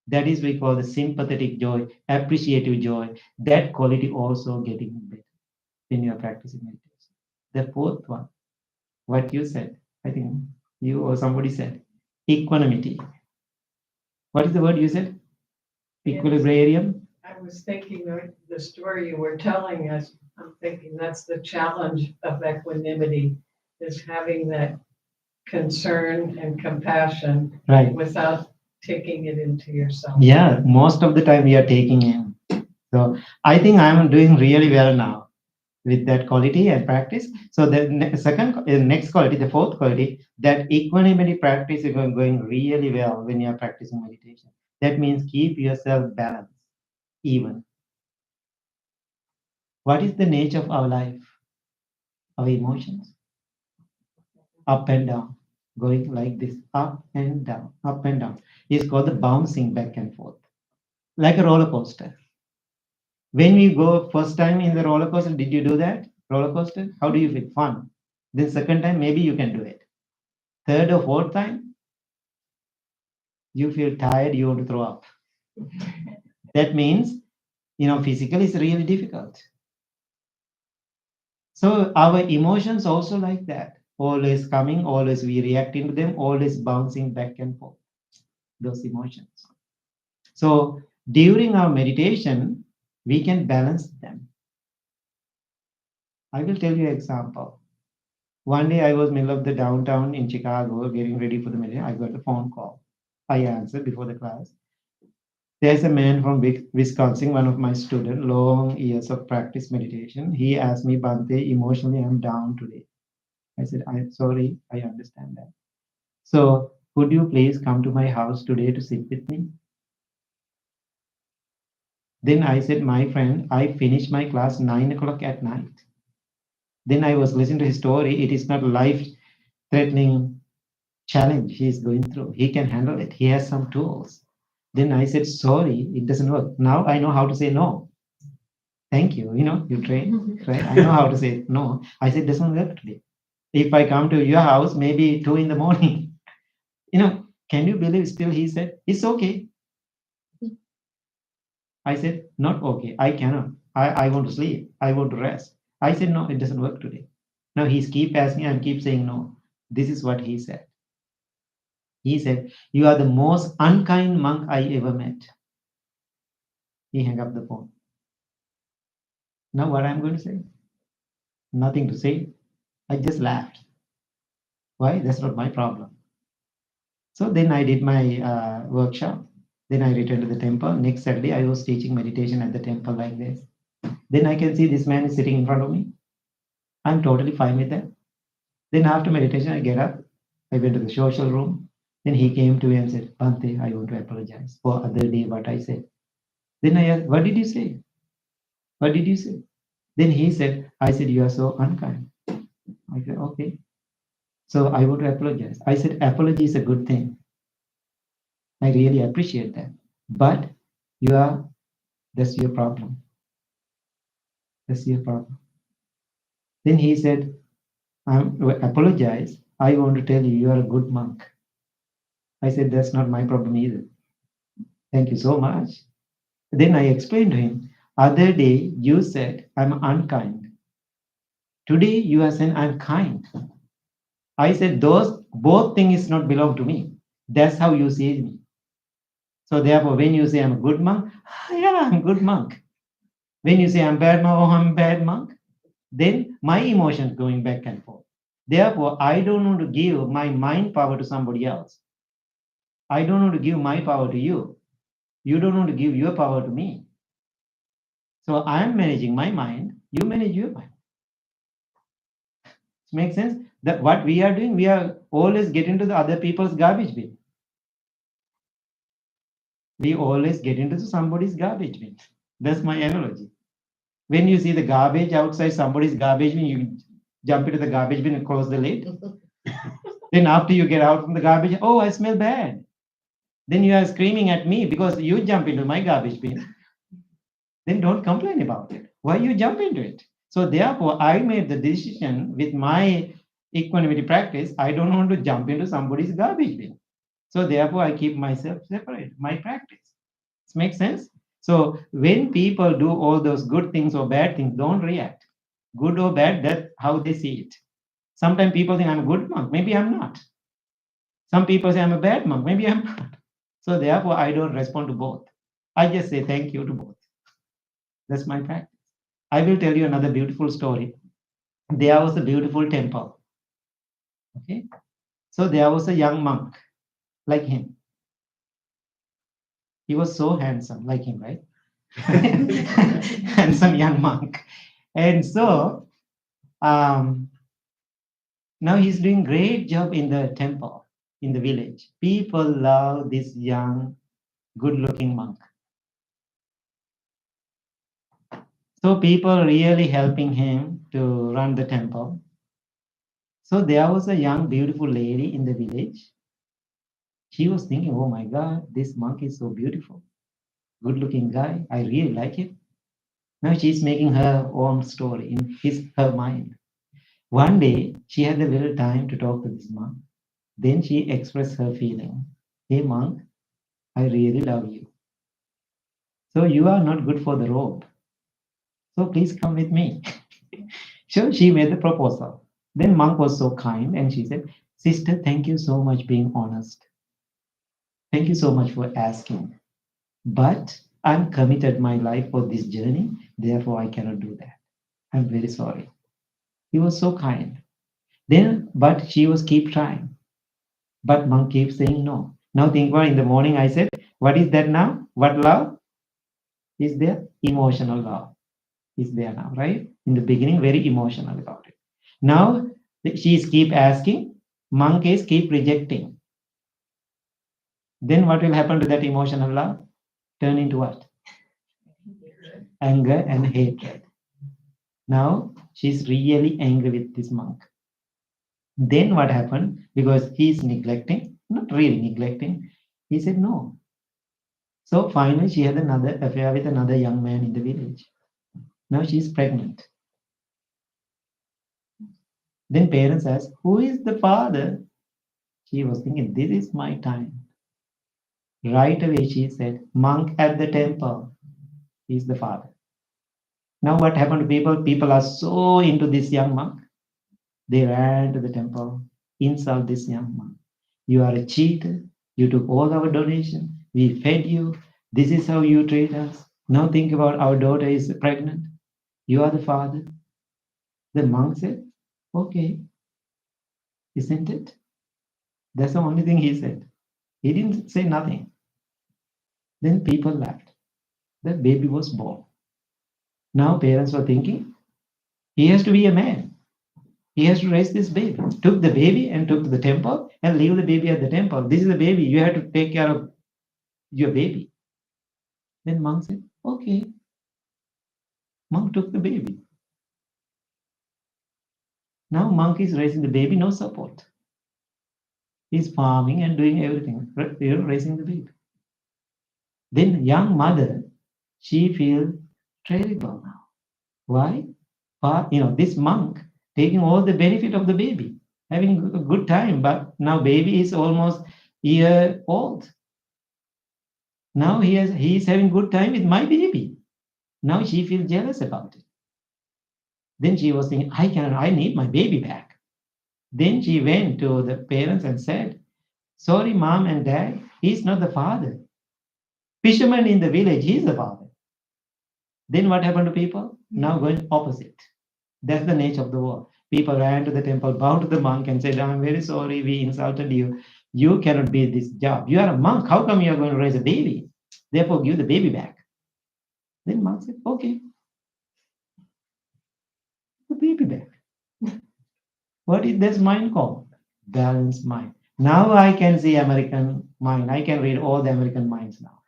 That is we call the sympathetic joy, appreciative joy. That quality also getting better when you are practicing meditation. The fourth one, what you said, I think you or somebody said, equanimity. What is the word you said? Equilibrium. I was thinking of the story you were telling us. I'm thinking that's the challenge of equanimity, is having that concern and compassion Right. without taking it into yourself. Yeah, most of the time we are taking in. So I think I'm doing really well now. with that quality and practice. So the next quality, the fourth quality, that equanimity practice is going really well when you are practicing meditation. That means keep yourself balanced, even. What is the nature of our life? Our emotions, up and down, going like this, up and down, up and down. It's called the bouncing back and forth, like a roller coaster. When we go first time in the roller coaster, did you do that? Roller coaster? How do you feel? Fun. Then second time, maybe you can do it. Third or fourth time, you feel tired, you want to throw up. That means, physically it's really difficult. So our emotions also like that. Always coming, always we reacting to them, always bouncing back and forth. Those emotions. So during our meditation, we can balance them. I will tell you an example. One day I was middle of the downtown in Chicago getting ready for the meditation. I got a phone call. I answered before the class. There's a man from Wisconsin, one of my students, long years of practice meditation. He asked me, Bhante, emotionally I'm down today. I said, I'm sorry, I understand that. So could you please come to my house today to sit with me? Then I said, my friend, I finished my class 9 o'clock at night. Then I was listening to his story. It is not life-threatening challenge he is going through. He can handle it. He has some tools. Then I said, sorry, it doesn't work. Now I know how to say no. Thank you. You train, right? I know how to say no. I said, doesn't work today. If I come to your house, maybe 2 in the morning, can you believe still he said, it's okay. I said, not okay. I cannot. I want to sleep. I want to rest. I said, no, it doesn't work today. Now he's keep asking and keep saying no. This is what he said. He said, you are the most unkind monk I ever met. He hung up the phone. Now what I'm going to say? Nothing to say. I just laughed. Why? That's not my problem. So then I did my workshop. Then I returned to the temple. Next Saturday, I was teaching meditation at the temple like this. Then I can see this man is sitting in front of me. I'm totally fine with that. Then after meditation, I get up. I went to the social room. Then he came to me and said, Bhante, I want to apologize for other day what I said. Then I asked, what did you say? What did you say? Then he said, I said, you are so unkind. I said, okay. So I want to apologize. I said, apology is a good thing. I really appreciate that. But that's your problem. That's your problem. Then he said, I apologize. I want to tell you, you are a good monk. I said, that's not my problem either. Thank you so much. Then I explained to him, other day you said I'm unkind. Today you are saying I'm kind. I said those both things not belong to me. That's how you see me. So therefore, when you say I'm a good monk, yeah, I'm a good monk. When you say I'm bad monk, oh, I'm a bad monk, then my emotions going back and forth. Therefore, I don't want to give my mind power to somebody else. I don't want to give my power to you. You don't want to give your power to me. So I'm managing my mind, you manage your mind. Makes sense? That what we are doing, we are always getting to the other people's garbage bin. We always get into somebody's garbage bin. That's my analogy. When you see the garbage outside somebody's garbage bin, you jump into the garbage bin and close the lid. Then after you get out from the garbage, oh, I smell bad. Then you are screaming at me because you jump into my garbage bin. Then don't complain about it. Why you jump into it? So therefore, I made the decision with my equanimity practice, I don't want to jump into somebody's garbage bin. So therefore, I keep myself separate, my practice. This makes sense? So when people do all those good things or bad things, don't react. Good or bad, that's how they see it. Sometimes people think I'm a good monk, maybe I'm not. Some people say I'm a bad monk, maybe I'm not. So therefore, I don't respond to both. I just say thank you to both. That's my practice. I will tell you another beautiful story. There was a beautiful temple. Okay. So there was a young monk like him. He was so handsome, like him, right? Handsome young monk. And so now he's doing great job in the temple, in the village. People love this young, good-looking monk. So people really helping him to run the temple. So there was a young, beautiful lady in the village. She was thinking, oh my God, this monk is so beautiful, good-looking guy. I really like it. Now she's making her own story in her mind. One day, she had a little time to talk to this monk. Then she expressed her feeling. Hey monk, I really love you. So you are not good for the robe. So please come with me. So she made the proposal. Then monk was so kind and she said, Sister, thank you so much being honest. Thank you so much for asking. But I'm committed my life for this journey, therefore I cannot do that. I'm very sorry. He was so kind. Then, but she was keep trying. But monk keeps saying no. Now think about in the morning I said, what is that now? What love? Is there? Emotional love is there now, right? In the beginning, very emotional about it. Now she is keep asking, monk is keep rejecting. Then what will happen to that emotional love? Turn into what? Anger and hatred. Now she's really angry with this monk. Then what happened? Because he's neglecting, not really neglecting, he said no. So finally, she had another affair with another young man in the village. Now she's pregnant. Then parents asked, who is the father? She was thinking, this is my time. Right away, she said, monk at the temple is the father. Now what happened to people? People are so into this young monk. They ran to the temple, insult this young monk. You are a cheater. You took all our donation. We fed you. This is how you treat us. Now think about our daughter is pregnant. You are the father. The monk said, okay, isn't it? That's the only thing he said. He didn't say nothing. Then people laughed. The baby was born. Now parents were thinking, he has to be a man. He has to raise this baby. Took the baby and took to the temple and leave the baby at the temple. This is the baby. You have to take care of your baby. Then monk said, okay. Monk took the baby. Now monk is raising the baby, no support. He's farming and doing everything, raising the baby. Then young mother, she feels terrible now. Why? This monk taking all the benefit of the baby, having a good time, but now baby is almost year old. Now he is having good time with my baby. Now she feels jealous about it. Then she was thinking, I need my baby back. Then she went to the parents and said, sorry, mom and dad, he's not the father. Fisherman in the village, he's the father. Then what happened to people? Now going opposite. That's the nature of the world. People ran to the temple, bowed to the monk, and said, I'm very sorry, we insulted you. You cannot be this job. You are a monk. How come you are going to raise a baby? Therefore, give the baby back. Then monk said, okay, the baby back. What is this mind called? Balanced mind. Now I can see American mind. I can read all the American minds now.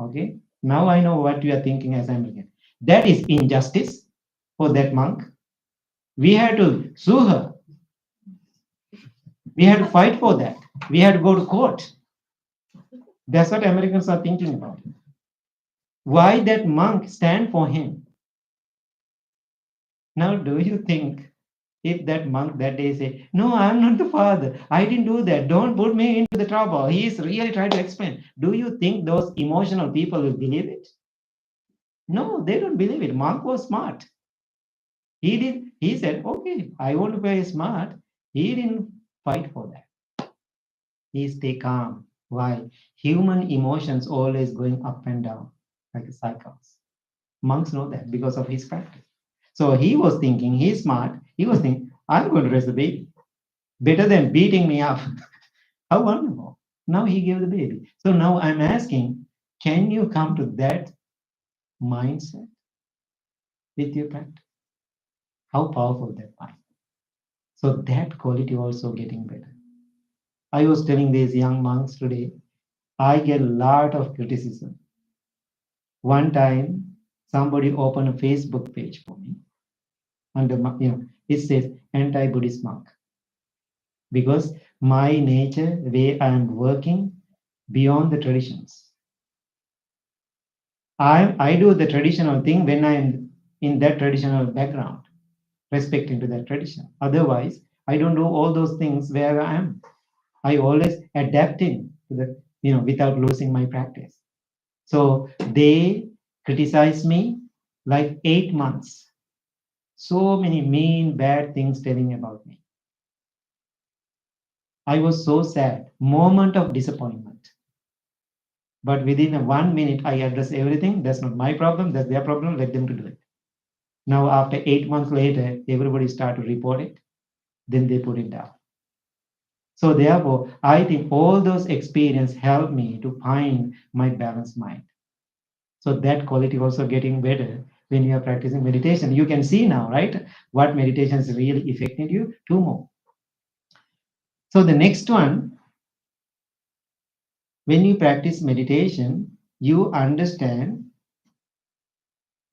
Okay? Now I know what you are thinking as American. That is injustice for that monk. We had to sue her. We had to fight for that. We had to go to court. That's what Americans are thinking about. Why that monk stand for him? Now, do you think if that monk that day say, no, I'm not the father. I didn't do that. Don't put me into the trouble. He is really trying to explain. Do you think those emotional people will believe it? No, they don't believe it. Monk was smart. He said, okay, I want to play smart. He didn't fight for that. He stay calm. Why? Human emotions always going up and down like cycles. Monks know that because of his practice. So he was thinking, he's smart. He was thinking, I'm going to raise the baby. Better than beating me up. How wonderful. Now he gave the baby. So now I'm asking, can you come to that mindset? with your practice. How powerful that mind. So that quality also getting better. I was telling these young monks today, I get a lot of criticism. One time, somebody opened a Facebook page for me under it says anti-Buddhist monk because my nature, the way I am working beyond the traditions. I do the traditional thing when I am in that traditional background, respecting to that tradition. Otherwise, I don't do all those things where I am. I always adapting to the, without losing my practice. So they criticize me like 8 months. So many mean, bad things telling about me. I was so sad, moment of disappointment. But within a 1 minute, I address everything. That's not my problem. That's their problem. Let them to do it. Now, after 8 months later, everybody start to report it. Then they put it down. So therefore, I think all those experience help me to find my balanced mind. So that quality also getting better when you are practicing meditation. You can see now, right? What meditation is really affecting you. Two more. So the next one, when you practice meditation, you understand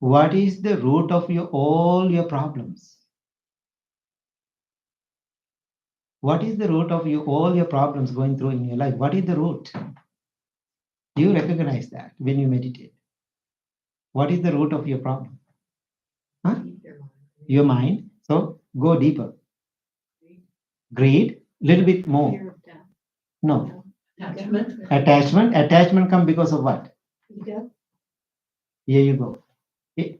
what is the root of all your problems. What is the root of all your problems going through in your life? What is the root? You recognize that when you meditate. What is the root of your problem? Huh? Your mind. So go deeper. Greed, little bit more. Fear of death. No. Attachment. Attachment come because of what? Ego. Here you go.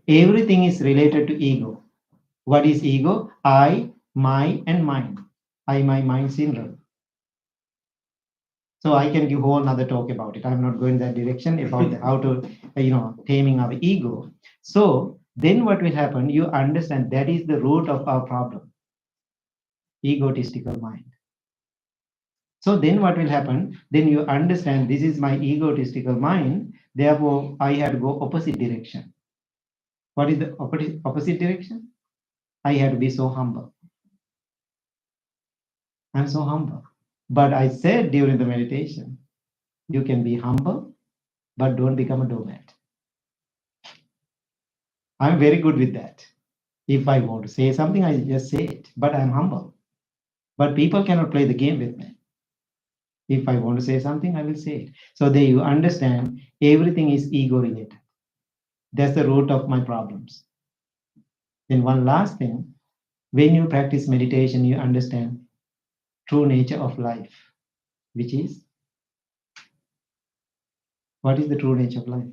Everything is related to ego. What is ego? I, my, and mine. I, my, mine syndrome. So I can give whole another talk about it. I'm not going that direction about how to, taming our ego. So then what will happen? You understand that is the root of our problem. Egotistical mind. So then what will happen? Then you understand this is my egotistical mind. Therefore, I have to go opposite direction. What is the opposite direction? I have to be so humble. I'm so humble. But I said during the meditation, you can be humble, but don't become a doormat. I'm very good with that. If I want to say something, I just say it, but I'm humble. But people cannot play the game with me. If I want to say something, I will say it. So there you understand everything is ego related. That's the root of my problems. Then one last thing, when you practice meditation, you understand true nature of life, which is, what is the true nature of life?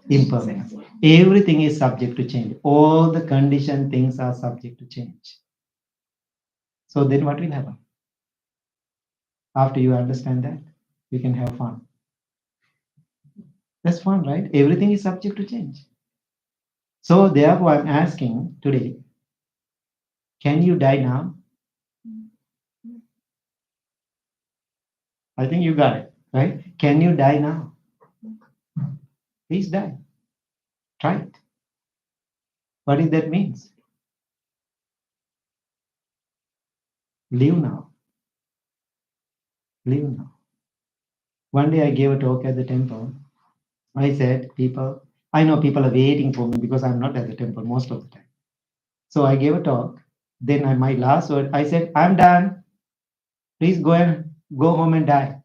Impermanence. Everything is subject to change. All the conditioned things are subject to change. So then what will happen? After you understand that, you can have fun. That's fun, right? Everything is subject to change. So therefore, I'm asking today, can you die now? I think you got it, right? Can you die now? Please die. Try it. What does that means? Live now. Live now. One day I gave a talk at the temple. I said, I know people are waiting for me because I'm not at the temple most of the time. So I gave a talk. Then my last word, I said, I'm done. Please go home and die.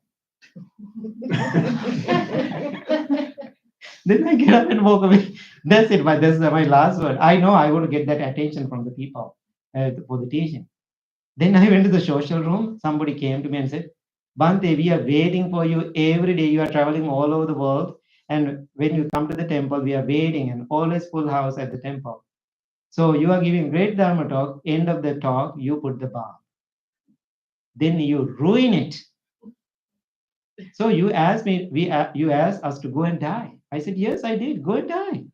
Then I get up and walk away. That's it. That's my last word. I know I want to get that attention from the people for the teaching. Then I went to the social room. Somebody came to me and said, Bhante, we are waiting for you every day. You are traveling all over the world. And when you come to the temple, we are waiting and always full house at the temple. So you are giving great Dharma talk. End of the talk, you put the bar. Then you ruin it. So you asked me, you asked us to go and die. I said, yes, I did. Go and die.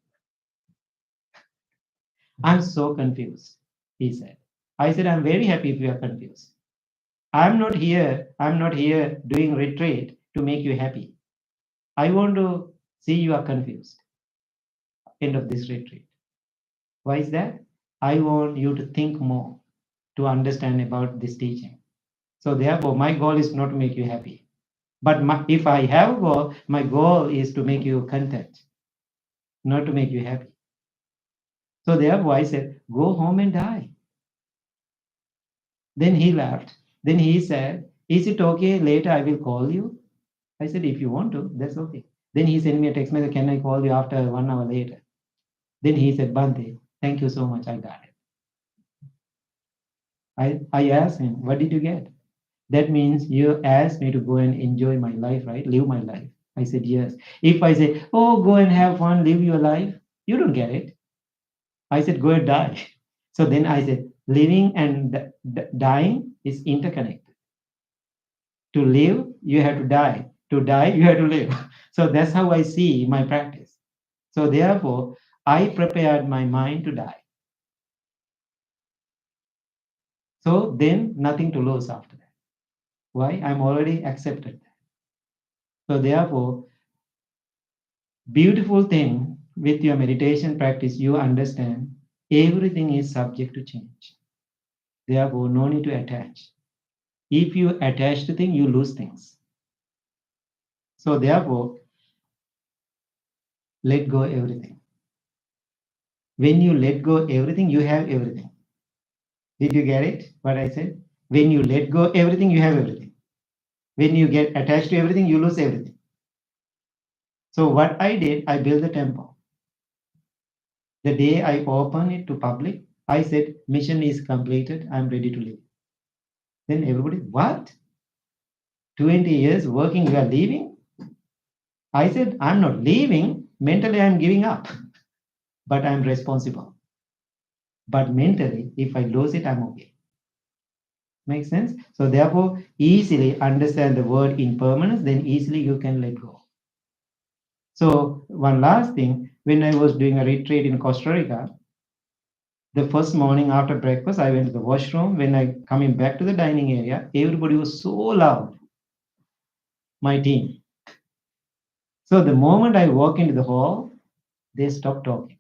I'm so confused, he said. I said, I'm very happy if you are confused. I'm not here doing retreat to make you happy. I want to see you are confused. end of this retreat. Why is that? I want you to think more, to understand about this teaching. So therefore, my goal is not to make you happy. But if I have a goal, my goal is to make you content, not to make you happy. So therefore, I said, go home and die. Then he laughed. Then he said, is it okay? Later I will call you. I said, if you want to, that's okay. Then he sent me a text message, can I call you after 1 hour later? Then he said, Bhante, thank you so much. I got it. I asked him, what did you get? That means you asked me to go and enjoy my life, right? Live my life. I said, yes. If I say, oh, go and have fun, live your life, you don't get it. I said, go and die. So then I said, living and dying is interconnected. To live, you have to die. To die, you have to live. So that's how I see my practice. So therefore, I prepared my mind to die. So then nothing to lose after that. Why? I'm already accepted. So therefore, beautiful thing with your meditation practice, you understand everything is subject to change. Therefore, no need to attach. If you attach to things, you lose things. So therefore, let go everything. When you let go everything, you have everything. Did you get it? What I said? When you let go everything, you have everything. When you get attached to everything, you lose everything. So what I did, I built the temple. The day I opened it to public, I said, mission is completed. I'm ready to leave. Then everybody, what? 20 years working, you are leaving? I said, I'm not leaving. Mentally, I'm giving up. But I'm responsible. But mentally, if I lose it, I'm okay. Makes sense? So therefore, easily understand the word impermanence, then easily you can let go. So one last thing, when I was doing a retreat in Costa Rica, the first morning after breakfast, I went to the washroom. When I coming back to the dining area, everybody was so loud, my team. So the moment I walk into the hall, they stopped talking.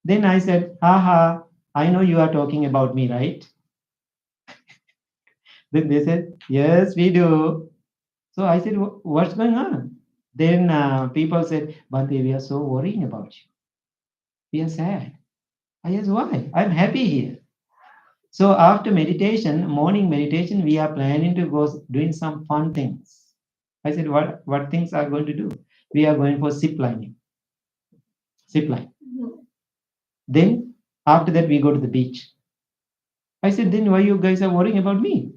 Then I said, haha, I know you are talking about me, right? Then they said, yes, we do. So I said, what's going on? Then people said, Bhante, we are so worrying about you. We are sad. I asked, why? I'm happy here. So after meditation, morning meditation, we are planning to go doing some fun things. I said, what things are going to do? We are going for zip lining. Zip line. Then after that, we go to the beach. I said, then why you guys are worrying about me?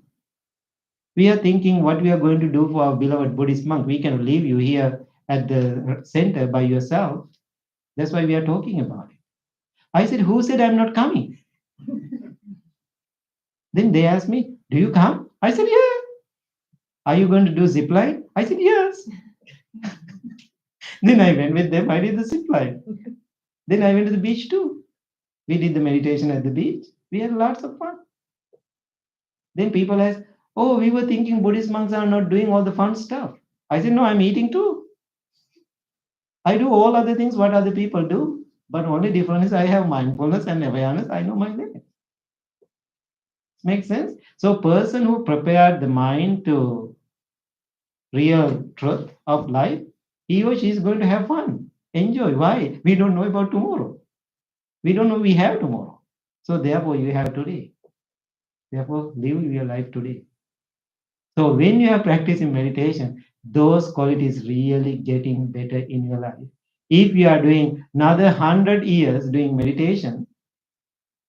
We are thinking what we are going to do for our beloved Buddhist monk. We can leave you here at the center by yourself. That's why we are talking about it. I said, who said I'm not coming? Then they asked me, do you come? I said, yeah. Are you going to do zip line? I said, yes. Then I went with them. I did the zip line. Then I went to the beach too. We did the meditation at the beach. We had lots of fun. Then people asked, oh, we were thinking Buddhist monks are not doing all the fun stuff. I said, no, I'm eating too. I do all other things what other people do. But only difference is I have mindfulness and awareness. I know my limits. Makes sense? So person who prepared the mind to real truth of life, he or she is going to have fun. Enjoy. Why? We don't know about tomorrow. We don't know we have tomorrow. So therefore you have today. Therefore live your life today. So when you are practicing meditation, those qualities really getting better in your life. If you are doing another 100 years doing meditation,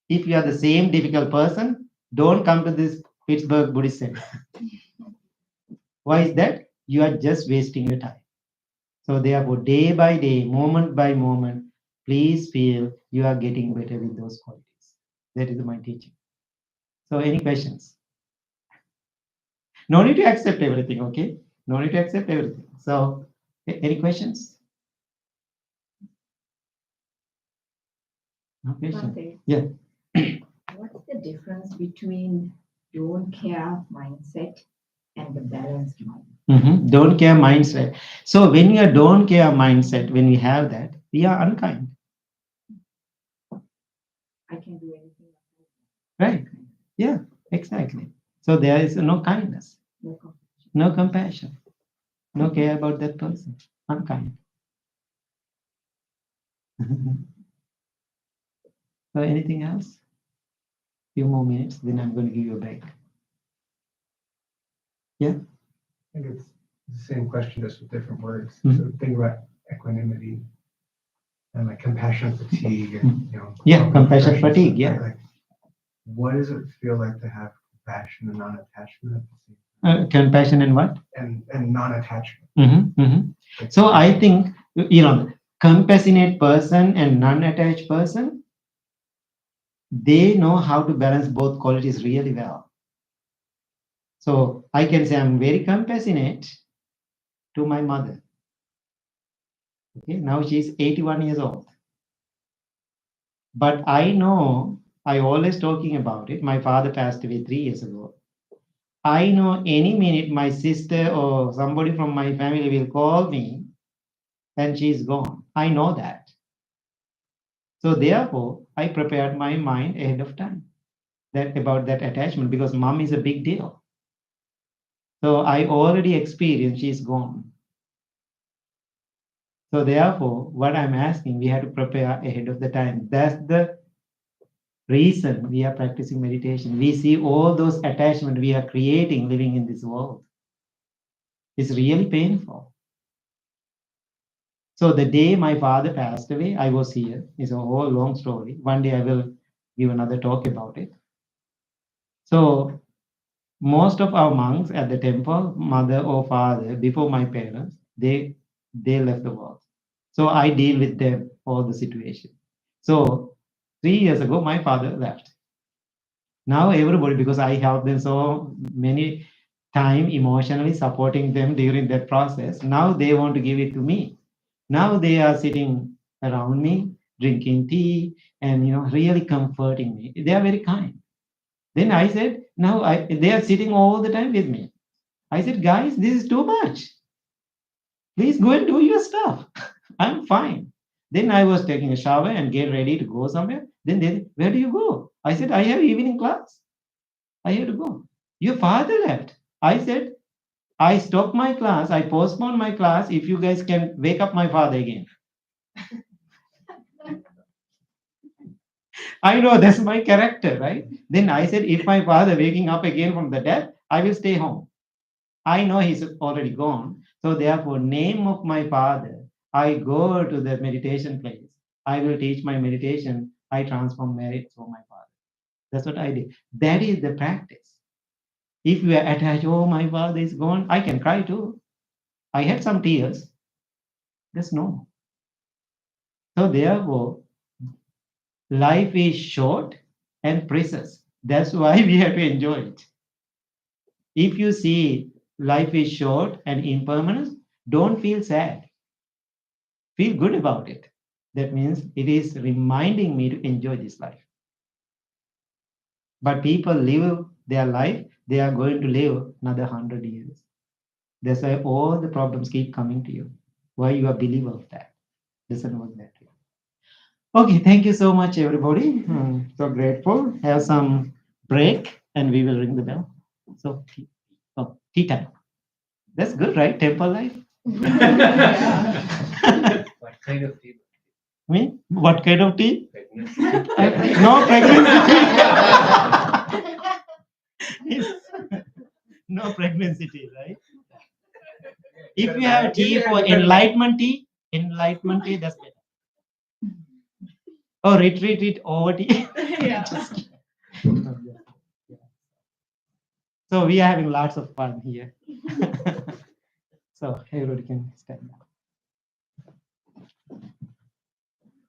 if you are the same difficult person, don't come to this Pittsburgh Buddhist Center. Why is that? You are just wasting your time. So therefore, day by day, moment by moment, please feel you are getting better with those qualities. That is my teaching. So any questions? No need to accept everything, okay? No need to accept everything. So any questions? No question. Bhante, Yeah. what's the difference between don't care mindset and the balanced mind? Don't care mindset. So when you don't care mindset, when we have that, We are unkind, I can do anything. right? Yeah, exactly. So there is no kindness, No compassion. no compassion, no care about that person. Unkind. So anything else? Few more minutes, then I'm going to give you a break. I think it's the same question, just with different words. Mhm. So think about equanimity and like compassion fatigue and, Yeah, self-compassion compassion stuff, fatigue, yeah. right? Like, what does it feel like to have compassion and non-attachment at the same time? Compassion and what? And non-attachment. Like, So I think, compassionate person and non-attached person, they know how to balance both qualities really well. So I can say I'm very compassionate to my mother. Okay, now she's 81 years old. But I know, I always talking about it. My father passed away 3 years ago. I know any minute my sister or somebody from my family will call me and she's gone. I know that. So therefore, I prepared my mind ahead of time that about that attachment because mom is a big deal. So I already experienced she's gone. So therefore, what I'm asking, we have to prepare ahead of the time. That's the reason we are practicing meditation. We see all those attachment we are creating living in this world. It's really painful. So the day my father passed away, I was here. It's a whole long story. One day I will give another talk about it. So most of our monks at the temple, mother or father, before my parents, they left the world. So I deal with them all the situation. So 3 years ago, my father left. Now everybody, because I helped them so many time emotionally supporting them during that process, now they want to give it to me. Now they are sitting around me, drinking tea, and really comforting me. They are very kind. Then I said, now they are sitting all the time with me. I said, guys, this is too much. Please go and do your stuff. I'm fine. Then I was taking a shower and get ready to go somewhere. Then they, where do you go? I said, I have evening class. I have to go. Your father left. I said, I stopped my class. I postponed my class. If you guys can wake up my father again. I know that's my character, right? Then I said, if my father waking up again from the death, I will stay home. I know he's already gone. So therefore, name of my father, I go to the meditation place. I will teach my meditation. I transform merit for my father. That's what I did. That is the practice. If you are attached, oh, my father is gone, I can cry too. I had some tears. That's normal. So therefore, life is short and precious. That's why we have to enjoy it. If you see life is short and impermanent, don't feel sad. Feel good about it. That means it is reminding me to enjoy this life. But people live their life, they are going to live another 100 years. That's why all the problems keep coming to you. Why you are believer of that? Doesn't work that way. Okay, thank you so much, everybody. So grateful. Have some break and we will ring the bell. So, tea time. That's good, right? Temple life. What kind of tea? Me? What kind of tea? Pregnancy. No pregnancy tea. No pregnancy tea, right? If you have tea for enlightenment tea, that's better. Oh, retreat over tea. Yeah. So we are having lots of fun here. So everybody can stand up.